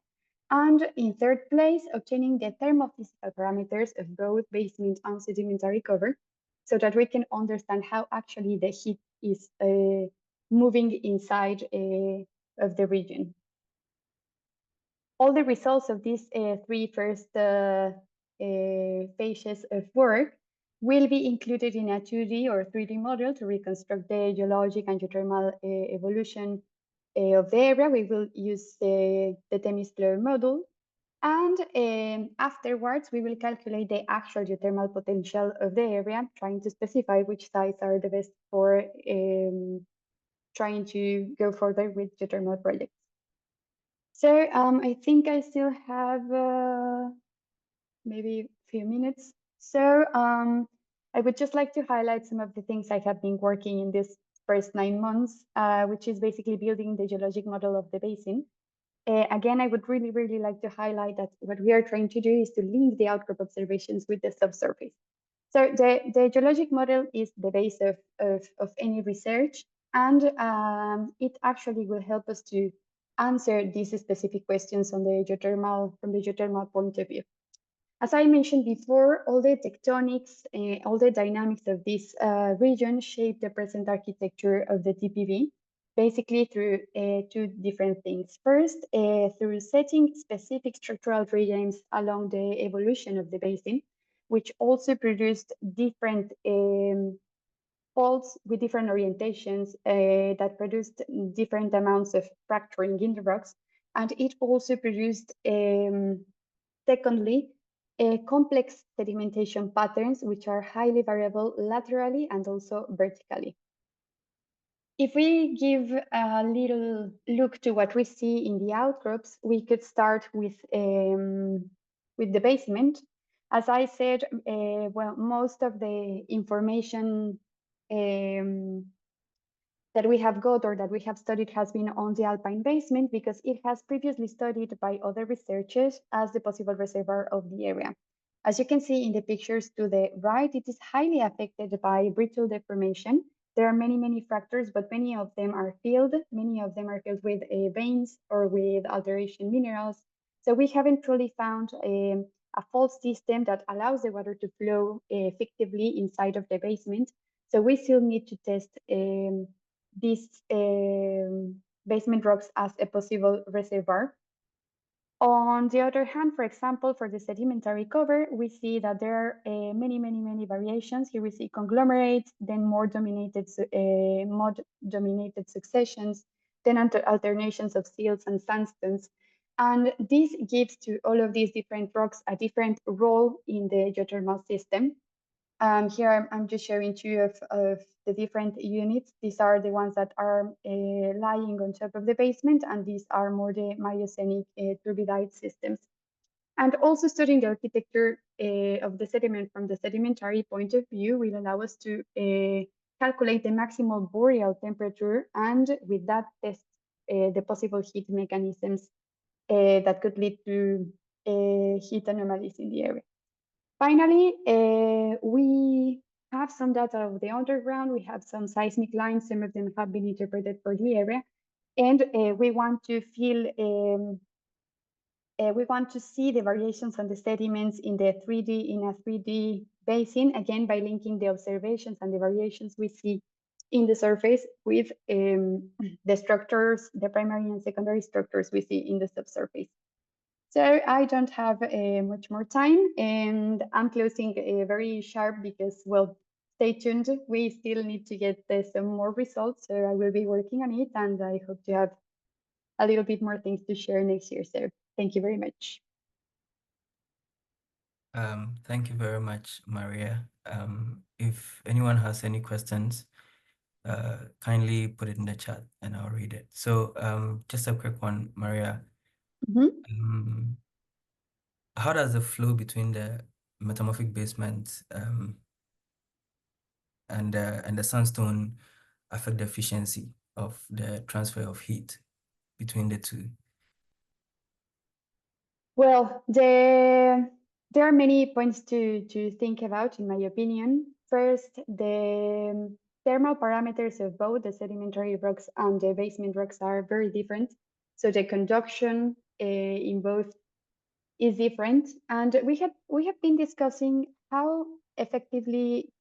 And in third place, obtaining the thermophysical parameters of both basement and sedimentary cover, so that we can understand how actually the heat is moving inside of the region. All the results of these three first phases of work will be included in a 2D or 3D model to reconstruct the geologic and geothermal evolution of the area. We will use the Themis flow model. And afterwards, we will calculate the actual geothermal potential of the area, trying to specify which sites are the best for trying to go further with geothermal projects. So I think I still have maybe a few minutes. So I would just like to highlight some of the things I have been working in this first 9 months, which is basically building the geologic model of the basin. Again, I would really like to highlight that what we are trying to do is to link the outcrop observations with the subsurface. So the geologic model is the base of any research, and it actually will help us to answer these specific questions on the geothermal, from the geothermal point of view. As I mentioned before, all the tectonics, all the dynamics of this region shape the present architecture of the TPB, basically through two different things. First, through setting specific structural regimes along the evolution of the basin, which also produced different faults with different orientations that produced different amounts of fracturing in the rocks. And it also produced, secondly, complex sedimentation patterns, which are highly variable laterally and also vertically. If we give a little look to what we see in the outcrops, we could start with with the basement. As I said, well, most of the information that we have got or that we have studied has been on the alpine basement because it has previously studied by other researchers as the possible reservoir of the area. As you can see in the pictures to the right, it is highly affected by brittle deformation. There are many, many fractures, but many of them are filled. Many of them are filled with veins or with alteration minerals. So we haven't truly found a fault system that allows the water to flow effectively inside of the basement. So we still need to test these basement rocks as a possible reservoir. On the other hand, for example, for the sedimentary cover, we see that there are many variations. Here we see conglomerates, then more dominated successions, then alternations of silts and sandstones. And this gives to all of these different rocks a different role in the geothermal system. Here I'm just showing two of the different units. These are the ones that are lying on top of the basement, and these are more the Miocenic turbidite systems. And also studying the architecture of the sediment from the sedimentary point of view will allow us to calculate the maximal boreal temperature, and with that test the possible heat mechanisms that could lead to heat anomalies in the area. Finally, we have some data of the underground. We have some seismic lines. Some of them have been interpreted for the area. And we want to we want to see the variations on the sediments in a 3D basin, again, by linking the observations and the variations we see in the surface with the structures, the primary and secondary structures we see in the subsurface. So I don't have much more time, and I'm closing very sharp because, well, stay tuned. We still need to get some more results, so I will be working on it, and I hope to have a little bit more things to share next year. So thank you very much. Thank you very much, Maria. If anyone has any questions, kindly put it in the chat and I'll read it. So just a quick one, Maria. How does the flow between the metamorphic basement and the sandstone affect the efficiency of the transfer of heat between the two? Well, there are many points to think about, in my opinion. First, the thermal parameters of both the sedimentary rocks and the basement rocks are very different. So the conduction in both is different. And we have been discussing how effectively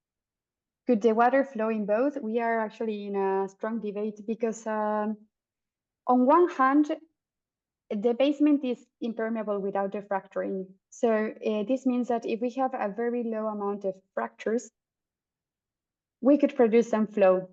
could the water flow in both. We are actually in a strong debate because on one hand, the basement is impermeable without the fracturing. So this means that if we have a very low amount of fractures, we could produce some flow.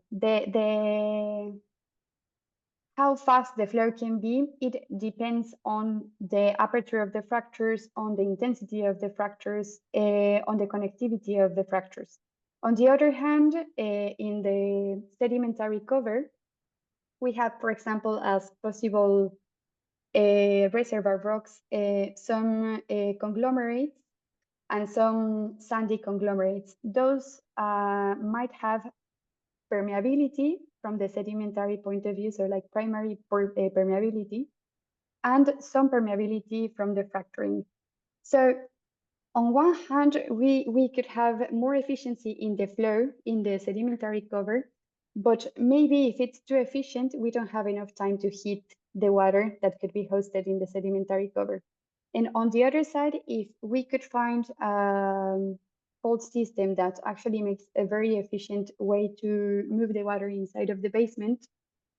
How fast the flow can be, it depends on the aperture of the fractures, on the intensity of the fractures, on the connectivity of the fractures. On the other hand, in the sedimentary cover, we have, for example, as possible reservoir rocks, some conglomerates and some sandy conglomerates. Those might have permeability from the sedimentary point of view, so like primary permeability, and some permeability from the fracturing. So on one hand, we could have more efficiency in the flow in the sedimentary cover, but maybe if it's too efficient, we don't have enough time to heat the water that could be hosted in the sedimentary cover. And on the other side, if we could find a fault system that actually makes a very efficient way to move the water inside of the basement,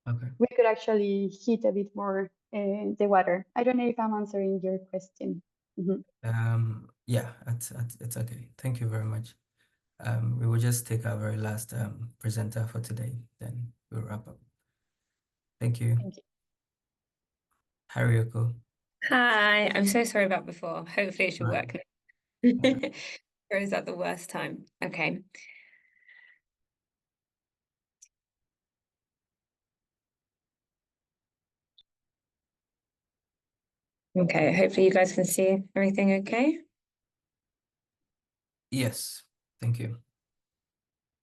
okay, we could actually heat a bit more the water. I don't know if I'm answering your question. Yeah, it's okay. Thank you very much. We will just take our very last presenter for today, then we'll wrap up. Thank you. Thank you. Hi, Rioko. Hi, I'm so sorry about before. Hopefully it should work. Okay. Or is that the worst time? Okay. Okay, hopefully you guys can see everything okay. Yes, thank you.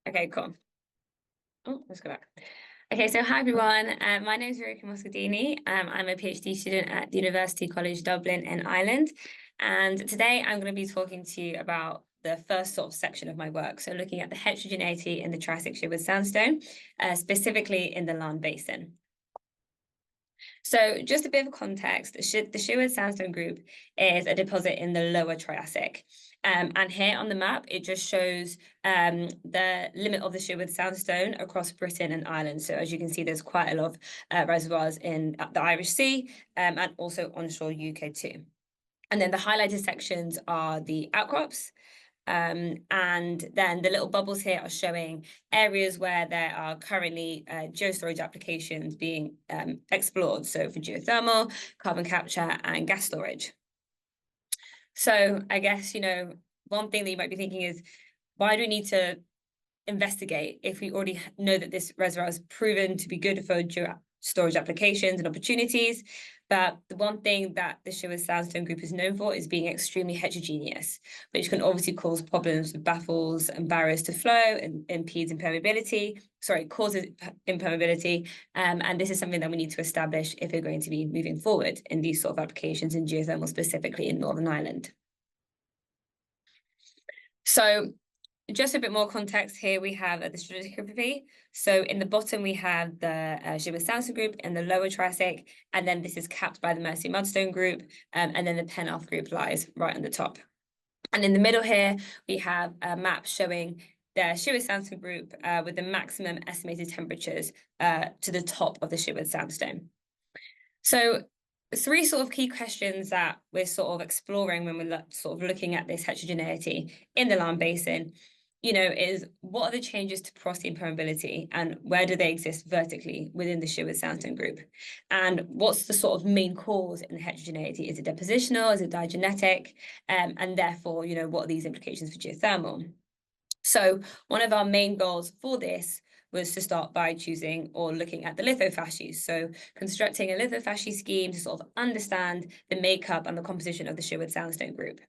Okay, cool. Oh, let's go back. Okay, so hi everyone. My name is Rioko Moscardini. I'm a PhD student at the University College Dublin in Ireland. And today I'm going to be talking to you about the first sort of section of my work. So looking at the heterogeneity in the Triassic Sherwood Sandstone, specifically in the Larne Basin. So just a bit of context, the Sherwood Sandstone Group is a deposit in the lower Triassic. And here on the map, it just shows the limit of the Sherwood Sandstone across Britain and Ireland. So as you can see, there's quite a lot of reservoirs in the Irish Sea and also onshore UK too. And then the highlighted sections are the outcrops. And then the little bubbles here are showing areas where there are currently geostorage applications being explored. So for geothermal, carbon capture, and gas storage. So I guess, one thing that you might be thinking is, why do we need to investigate if we already know that this reservoir is proven to be good for storage applications and opportunities? But the one thing that the Sherwood Sandstone Group is known for is being extremely heterogeneous, which can obviously cause problems with baffles and barriers to flow and causes impermeability. And this is something that we need to establish if we're going to be moving forward in these sort of applications in geothermal, specifically in Northern Ireland. So just a bit more context here, we have the stratigraphy. So in the bottom, we have the Sherwood Sandstone Group in the lower Triassic, and then this is capped by the Mersey Mudstone Group, and then the Penarth Group lies right on the top. And in the middle here, we have a map showing the Sherwood Sandstone Group with the maximum estimated temperatures to the top of the Sherwood Sandstone. So three sort of key questions that we're sort of exploring when we're sort of looking at this heterogeneity in the Larne Basin, is what are the changes to porosity and permeability, and where do they exist vertically within the Sherwood Sandstone Group? And what's the sort of main cause in the heterogeneity? Is it depositional? Is it diagenetic? And therefore, what are these implications for geothermal? So one of our main goals for this was to start by choosing or looking at the lithofasces. So constructing a lithofasce scheme to sort of understand the makeup and the composition of the Sherwood Sandstone Group.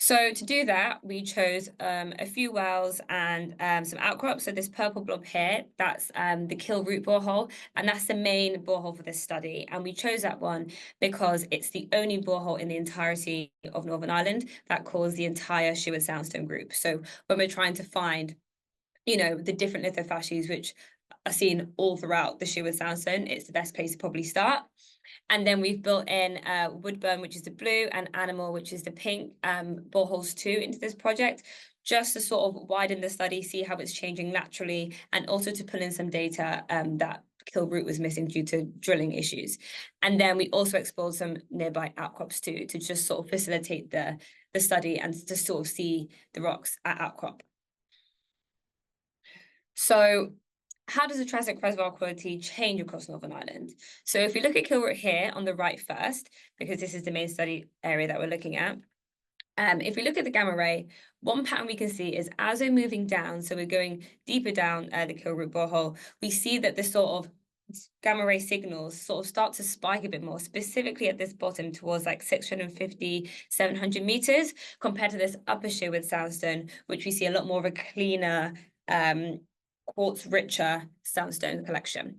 So to do that, we chose a few wells and some outcrops. So this purple blob here, that's the Kill Root borehole, and that's the main borehole for this study. And we chose that one because it's the only borehole in the entirety of Northern Ireland that covers the entire Sherwood Sandstone Group. So when we're trying to find, the different lithofasces which are seen all throughout the Sherwood Sandstone, it's the best place to probably start. And then we've built in Woodburn, which is the blue, and Animal, which is the pink, boreholes too into this project, just to sort of widen the study, see how it's changing naturally, and also to pull in some data that Kill Root was missing due to drilling issues. And then we also explored some nearby outcrops too, to just sort of facilitate the study and to sort of see the rocks at outcrop. So how does the Triassic reservoir quality change across Northern Ireland? So if we look at Kill Root here on the right first, because this is the main study area that we're looking at, if we look at the gamma ray, one pattern we can see is as we're moving down, so we're going deeper down the Kill Root borehole, we see that the sort of gamma ray signals sort of start to spike a bit more, specifically at this bottom towards like 650, 700 meters, compared to this upper Sherwood Sandstone, which we see a lot more of a cleaner, quartz-richer sandstone collection.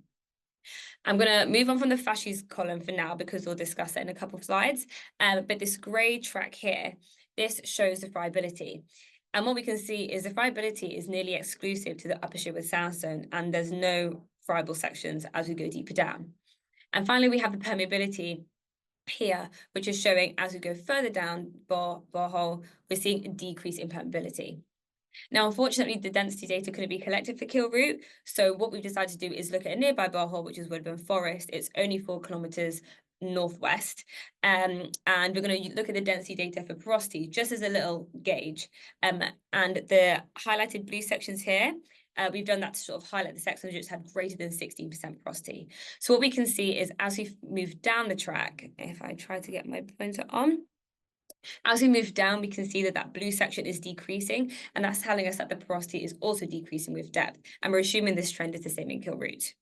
I'm going to move on from the fasces column for now because we'll discuss it in a couple of slides. But this grey track here, this shows the friability. And what we can see is the friability is nearly exclusive to the upper Sherwood Sandstone, and there's no friable sections as we go deeper down. And finally, we have the permeability here, which is showing as we go further down borehole, we're seeing a decrease in permeability. Now, unfortunately, the density data couldn't be collected for Kill Root, so what we've decided to do is look at a nearby borehole, which is Woodburn Forest. It's only 4 kilometers northwest, and we're going to look at the density data for porosity, just as a little gauge. And the highlighted blue sections here, we've done that to sort of highlight the sections which had greater than 16% porosity. So what we can see is as we move down the track, if I try to get my pointer on, as we move down, we can see that that blue section is decreasing, and that's telling us that the porosity is also decreasing with depth. And we're assuming this trend is the same in Kill Root.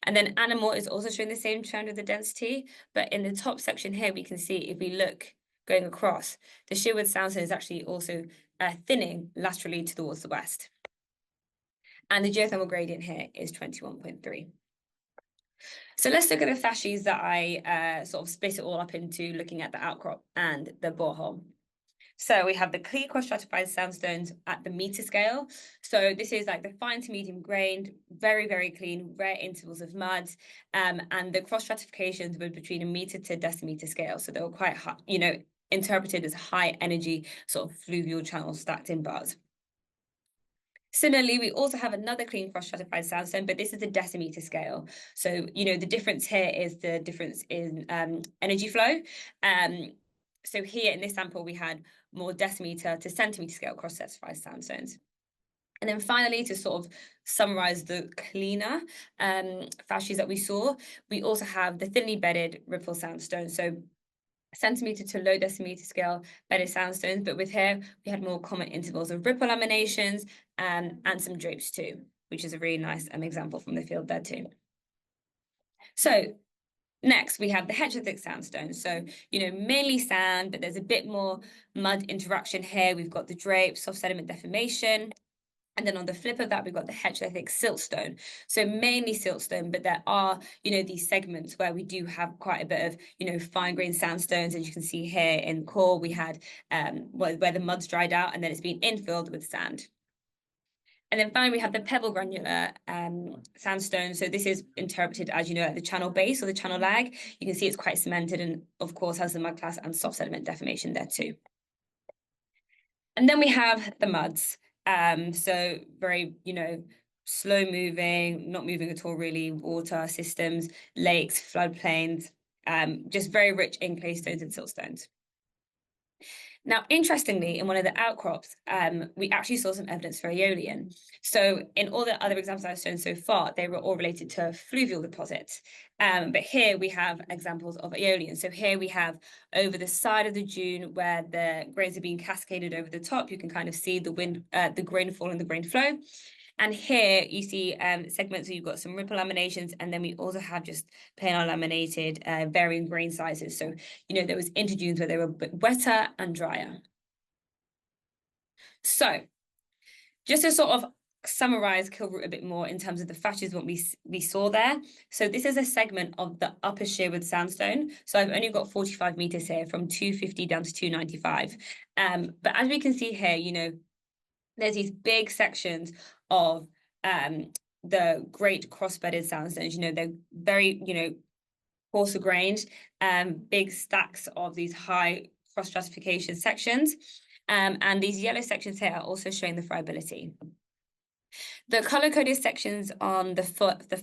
And then Annelotte is also showing the same trend with the density, but in the top section here, we can see if we look going across, the Sherwood Sandstone is actually also thinning laterally towards the west. And the geothermal gradient here is 21.3. So let's look at the facies that I sort of split it all up into, looking at the outcrop and the borehole. So we have the clear cross-stratified sandstones at the meter scale. So this is like the fine to medium grained, very, very clean, rare intervals of mud. And the cross-stratifications were between a meter to decimeter scale. So they were quite high, you know, interpreted as high energy sort of fluvial channels stacked in bars. Similarly, we also have another clean cross-stratified sandstone, but this is the decimeter scale. So, you know, the difference here is the difference in energy flow. So here in this sample, we had more decimeter to centimeter scale cross-stratified sandstones. And then finally, to sort of summarize the cleaner facies that we saw, we also have the thinly bedded ripple sandstone. So centimeter to low decimeter scale bedded sandstones, but with here, we had more common intervals of ripple laminations and some drapes too, which is a really nice example from the field there too. So next, we have the heterogeneity sandstone. So, you know, mainly sand, but there's a bit more mud interaction here. We've got the drapes, soft sediment deformation. And then on the flip of that, we've got the heterogenetic siltstone. So mainly siltstone, but there are, you know, these segments where we do have quite a bit of, you know, fine-grained sandstones. As you can see here in core, we had where the mud's dried out and then it's been infilled with sand. And then finally, we have the pebble granular sandstone. So this is interpreted as, you know, at the channel base or the channel lag. You can see it's quite cemented and, of course, has the mud class and soft sediment deformation there too. And then we have the muds. So very, you know, slow moving, not moving at all really, water systems, lakes, floodplains, just very rich in claystones and siltstones. Now, interestingly, in one of the outcrops, we actually saw some evidence for aeolian. So in all the other examples I've shown so far, they were all related to fluvial deposits. But here we have examples of aeolian. So here we have over the side of the dune where the grains are being cascaded over the top, you can kind of see the wind, the grain fall and the grain flow. And here you see segments where you've got some ripple laminations, and then we also have just plain laminated varying grain sizes. So, you know, there was interdunes where they were a bit wetter and drier. So just to sort of summarize Kilroot a bit more in terms of the facies what we saw there. So this is a segment of the upper Sherwood sandstone. So I've only got 45 meters here from 250 down to 295. But as we can see here, you know, there's these big sections of the great cross-bedded sandstones. You know, they're very, you know, coarser grained, big stacks of these high cross-stratification sections. And these yellow sections here are also showing the friability. The color-coded sections on the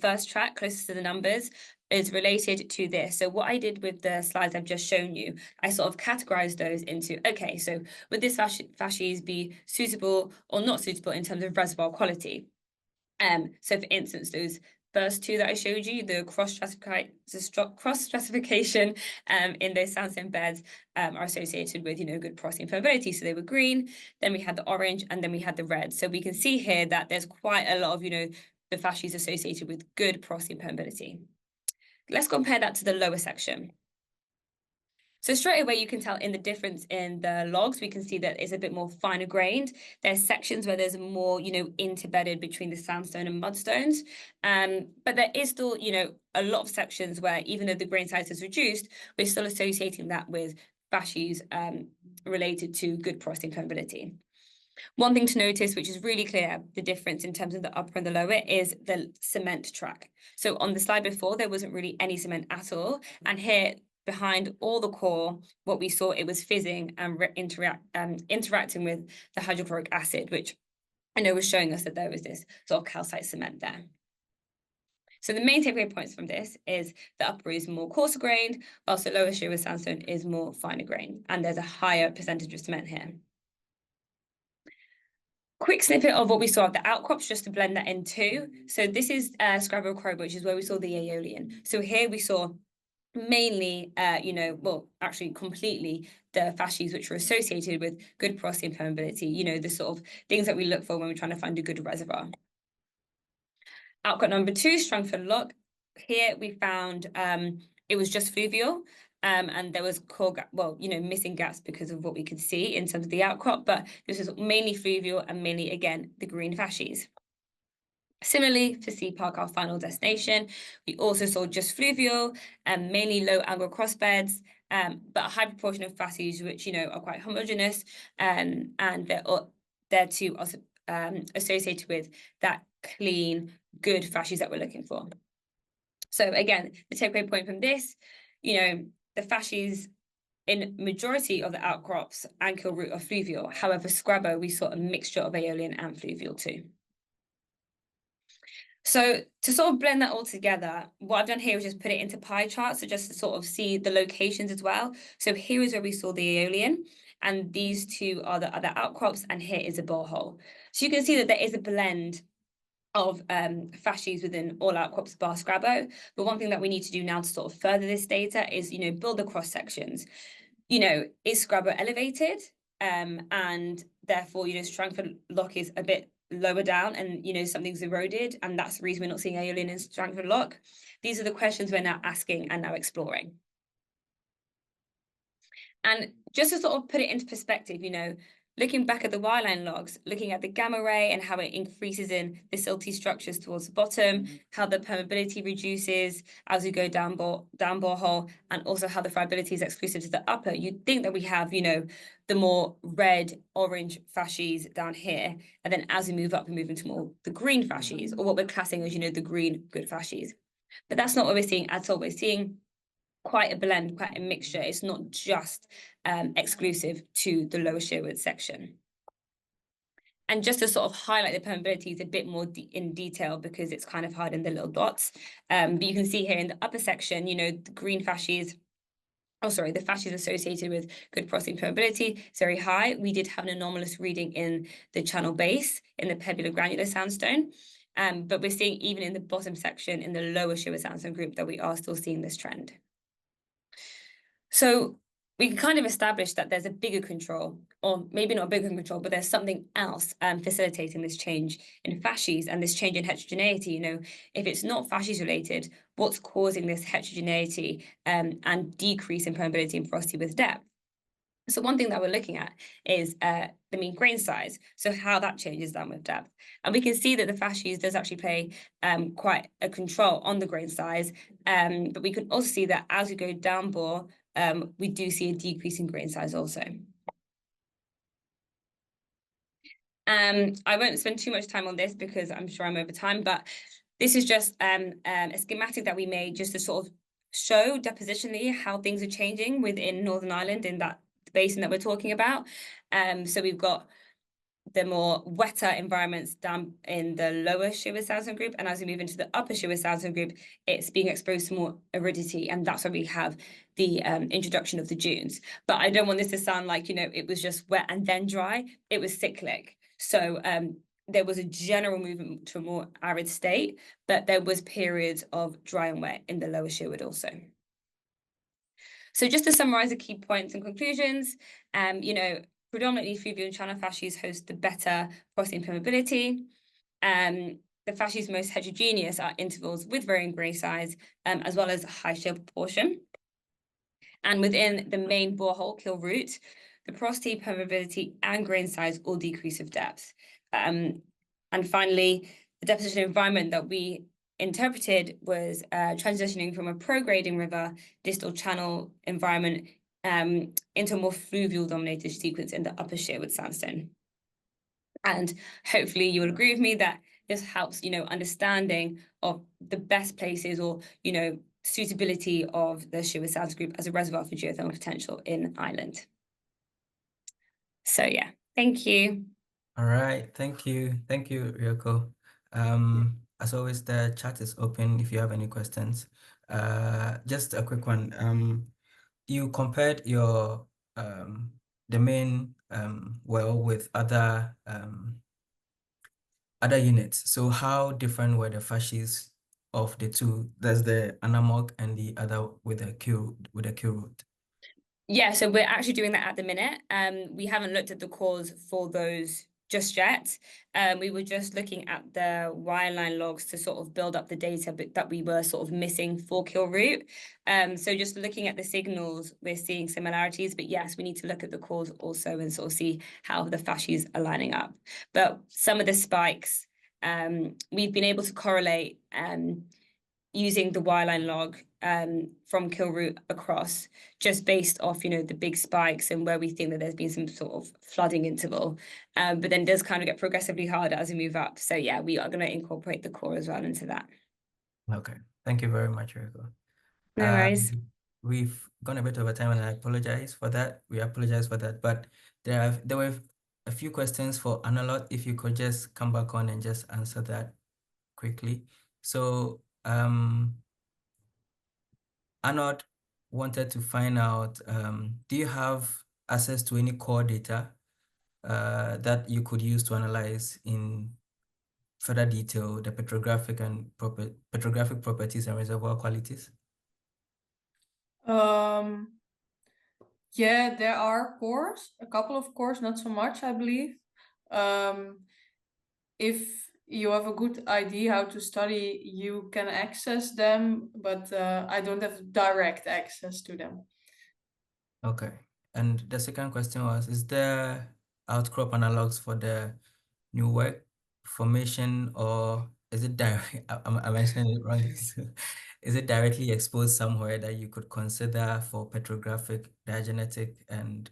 first track, closest to the numbers, is related to this. So what I did with the slides I've just shown you, I sort of categorized those into, okay, so would this facies be suitable or not suitable in terms of reservoir quality? So for instance, those first two that I showed you, the cross-stratification in those sandstone beds are associated with, you know, good porosity and permeability. So they were green, then we had the orange, and then we had the red. So we can see here that there's quite a lot of, you know, the facies associated with good porosity and permeability. Let's compare that to the lower section. So straight away, you can tell in the difference in the logs, we can see that it's a bit more finer grained. There's sections where there's more, you know, interbedded between the sandstone and mudstones. But there is still, you know, a lot of sections where even though the grain size is reduced, we're still associating that with facies related to good porosity and permeability. One thing to notice, which is really clear, the difference in terms of the upper and the lower, is the cement track. So on the slide before, there wasn't really any cement at all. And here, behind all the core, what we saw, it was fizzing and interacting with the hydrochloric acid, which I know was showing us that there was this sort of calcite cement there. So the main takeaway points from this is the upper is more coarser grained, whilst the lower Sherwood sandstone is more finer grained, and there's a higher percentage of cement here. Quick snippet of what we saw at the outcrops, just to blend that in too. So this is Scarborough Corridor, which is where we saw the aeolian. So here we saw mainly, you know, well, actually completely the facies which were associated with good porosity and permeability, you know, the sort of things that we look for when we're trying to find a good reservoir. Outcrop number 2, Strangford Lock, here we found it was just fluvial, and there was missing gaps because of what we could see in terms of the outcrop, but this was mainly fluvial and mainly, again, the green fascies. Similarly, for Sea Park, our final destination, we also saw just fluvial and mainly low angle crossbeds, but a high proportion of fascies which are quite homogeneous, and they're too also associated with that clean, good fascies that we're looking for. So again, the takeaway point from this, the fascies in majority of the outcrops and kill root are fluvial. However, Scrabo, we saw a mixture of aeolian and fluvial too. So to sort of blend that all together, what I've done here is just put it into pie charts, so just to sort of see the locations as well. So here is where we saw the aeolian, and these two are the other outcrops, and here is a borehole. So you can see that there is a blend of fascies within all outcrops bar Scrabo. But one thing that we need to do now to sort of further this data is, build the cross sections. Is Scrabo elevated? And therefore, Strangford Loch is a bit lower down, and something's eroded, and that's the reason we're not seeing aeolian in Strangford Loch. These are the questions we're now asking and now exploring. And just to sort of put it into perspective, looking back at the wireline logs, looking at the gamma ray and how it increases in the silty structures towards the bottom, how the permeability reduces as we go down borehole, and also how the friability is exclusive to the upper, you'd think that we have, the more red, orange fascies down here. And then as we move up, we move into more the green fascies, or what we're classing as, the green good fascies. But that's not what we're seeing at all. We're seeing quite a blend, quite a mixture. It's not just exclusive to the lower Sherwood section. And just to sort of highlight the permeabilities a bit more in detail, because it's kind of hard in the little dots. But you can see here in the upper section, the green fascies, the fascies associated with good porosity permeability is very high. We did have an anomalous reading in the channel base in the pebular granular sandstone. But we're seeing even in the bottom section in the lower Sherwood sandstone group that we are still seeing this trend. So we can kind of establish that there's a bigger control, or maybe not a bigger control, but there's something else facilitating this change in fascies and this change in heterogeneity. If it's not fascies related, what's causing this heterogeneity and decrease in permeability and porosity with depth? So one thing that we're looking at is the mean grain size, so how that changes down with depth. And we can see that the fascies does actually play quite a control on the grain size, but we can also see that as we go down bore, we do see a decrease in grain size also. I won't spend too much time on this because I'm sure I'm over time, but this is just a schematic that we made just to sort of show depositionally how things are changing within Northern Ireland in that basin that we're talking about. So we've got the more wetter environments down in the lower Sherwood sandstone group, and as we move into the upper Sherwood sandstone group, it's being exposed to more aridity, and that's where we have the introduction of the dunes. But I don't want this to sound like it was just wet and then dry. It was cyclic. So there was a general movement to a more arid state, but there was periods of dry and wet in the lower Sherwood also. So just to summarize the key points and conclusions, predominantly fluvial and channel fascies host the better porosity and permeability. The fascies most heterogeneous are intervals with varying grain size, as well as a high shale proportion. And within the main borehole kill root, the porosity, permeability, and grain size all decrease with depth. And finally, the deposition environment that we interpreted was transitioning from a prograding river distal channel environment into a more fluvial dominated sequence in the upper Sherwood sandstone. And hopefully you will agree with me that this helps, understanding of the best places or, suitability of the Sherwood sandstone group as a reservoir for geothermal potential in Ireland. So yeah, thank you. All right, thank you. Thank you, Rioko. As always, the chat is open if you have any questions. Just a quick one. You compared your the main well with other units. So how different were the fascies of the two? There's the Anamog and the other with the Q root. Yeah, so we're actually doing that at the minute. We haven't looked at the cause for those just yet. We were just looking at the wireline logs to sort of build up the data that we were sort of missing for Kilroot. So just looking at the signals, we're seeing similarities, but yes, we need to look at the cores also and sort of see how the fascies are lining up. But some of the spikes, we've been able to correlate using the wireline log from Kilroot across, just based off, the big spikes and where we think that there's been some sort of flooding interval. But then does kind of get progressively harder as we move up. So yeah, we are going to incorporate the core as well into that. Okay, thank you very much, Rioko. No worries. We've gone a bit over time, and I apologize for that. We apologize for that. But there were a few questions for Annelotte. If you could just come back on and just answer that quickly. So Annelotte wanted to find out, do you have access to any core data that you could use to analyze in further detail the petrographic properties and reservoir qualities? Yeah, there are cores, a couple of cores, not so much, I believe. If you have a good idea how to study, you can access them, but I don't have direct access to them. Okay. And the second question was, is there outcrop analogs for the new work formation, or is it direct? I mentioned it wrongly. Is it directly exposed somewhere that you could consider for petrographic, diagenetic, and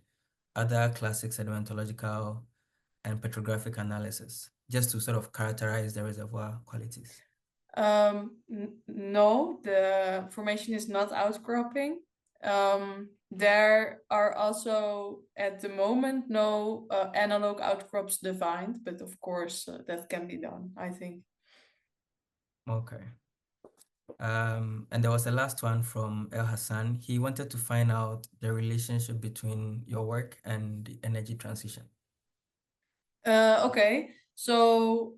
other classic sedimentological and petrographic analysis, just to sort of characterize the reservoir qualities? No, the formation is not outcropping. There are also at the moment no analog outcrops defined, but of course that can be done, I think. Okay. And there was the last one from El Hassan. He wanted to find out the relationship between your work and the energy transition. Okay, so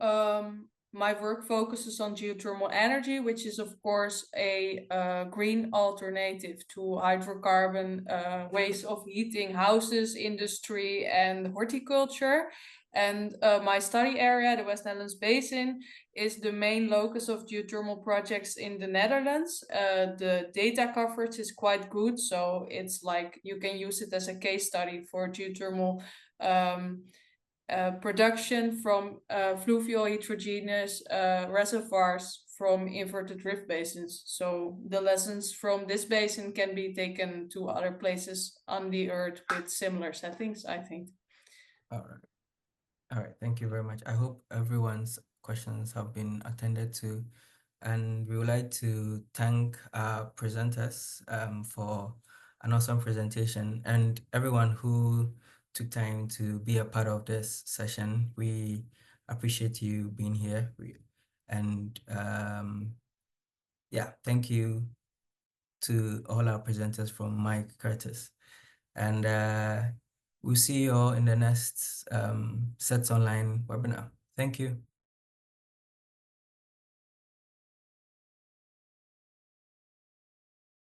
my work focuses on geothermal energy, which is of course a green alternative to hydrocarbon ways of heating houses, industry, and horticulture. And my study area, the West Netherlands Basin, is the main locus of geothermal projects in the Netherlands. The data coverage is quite good, so it's like you can use it as a case study for geothermal production from fluvial heterogeneous reservoirs from inverted rift basins. So the lessons from this basin can be taken to other places on the earth with similar settings, I think. All right. Thank you very much. I hope everyone's questions have been attended to, and we would like to thank our presenters for an awesome presentation, and everyone who took time to be a part of this session. We appreciate you being here. And yeah, thank you to all our presenters from Mike Curtis. And we'll see you all in the next Seds Online webinar. Thank you.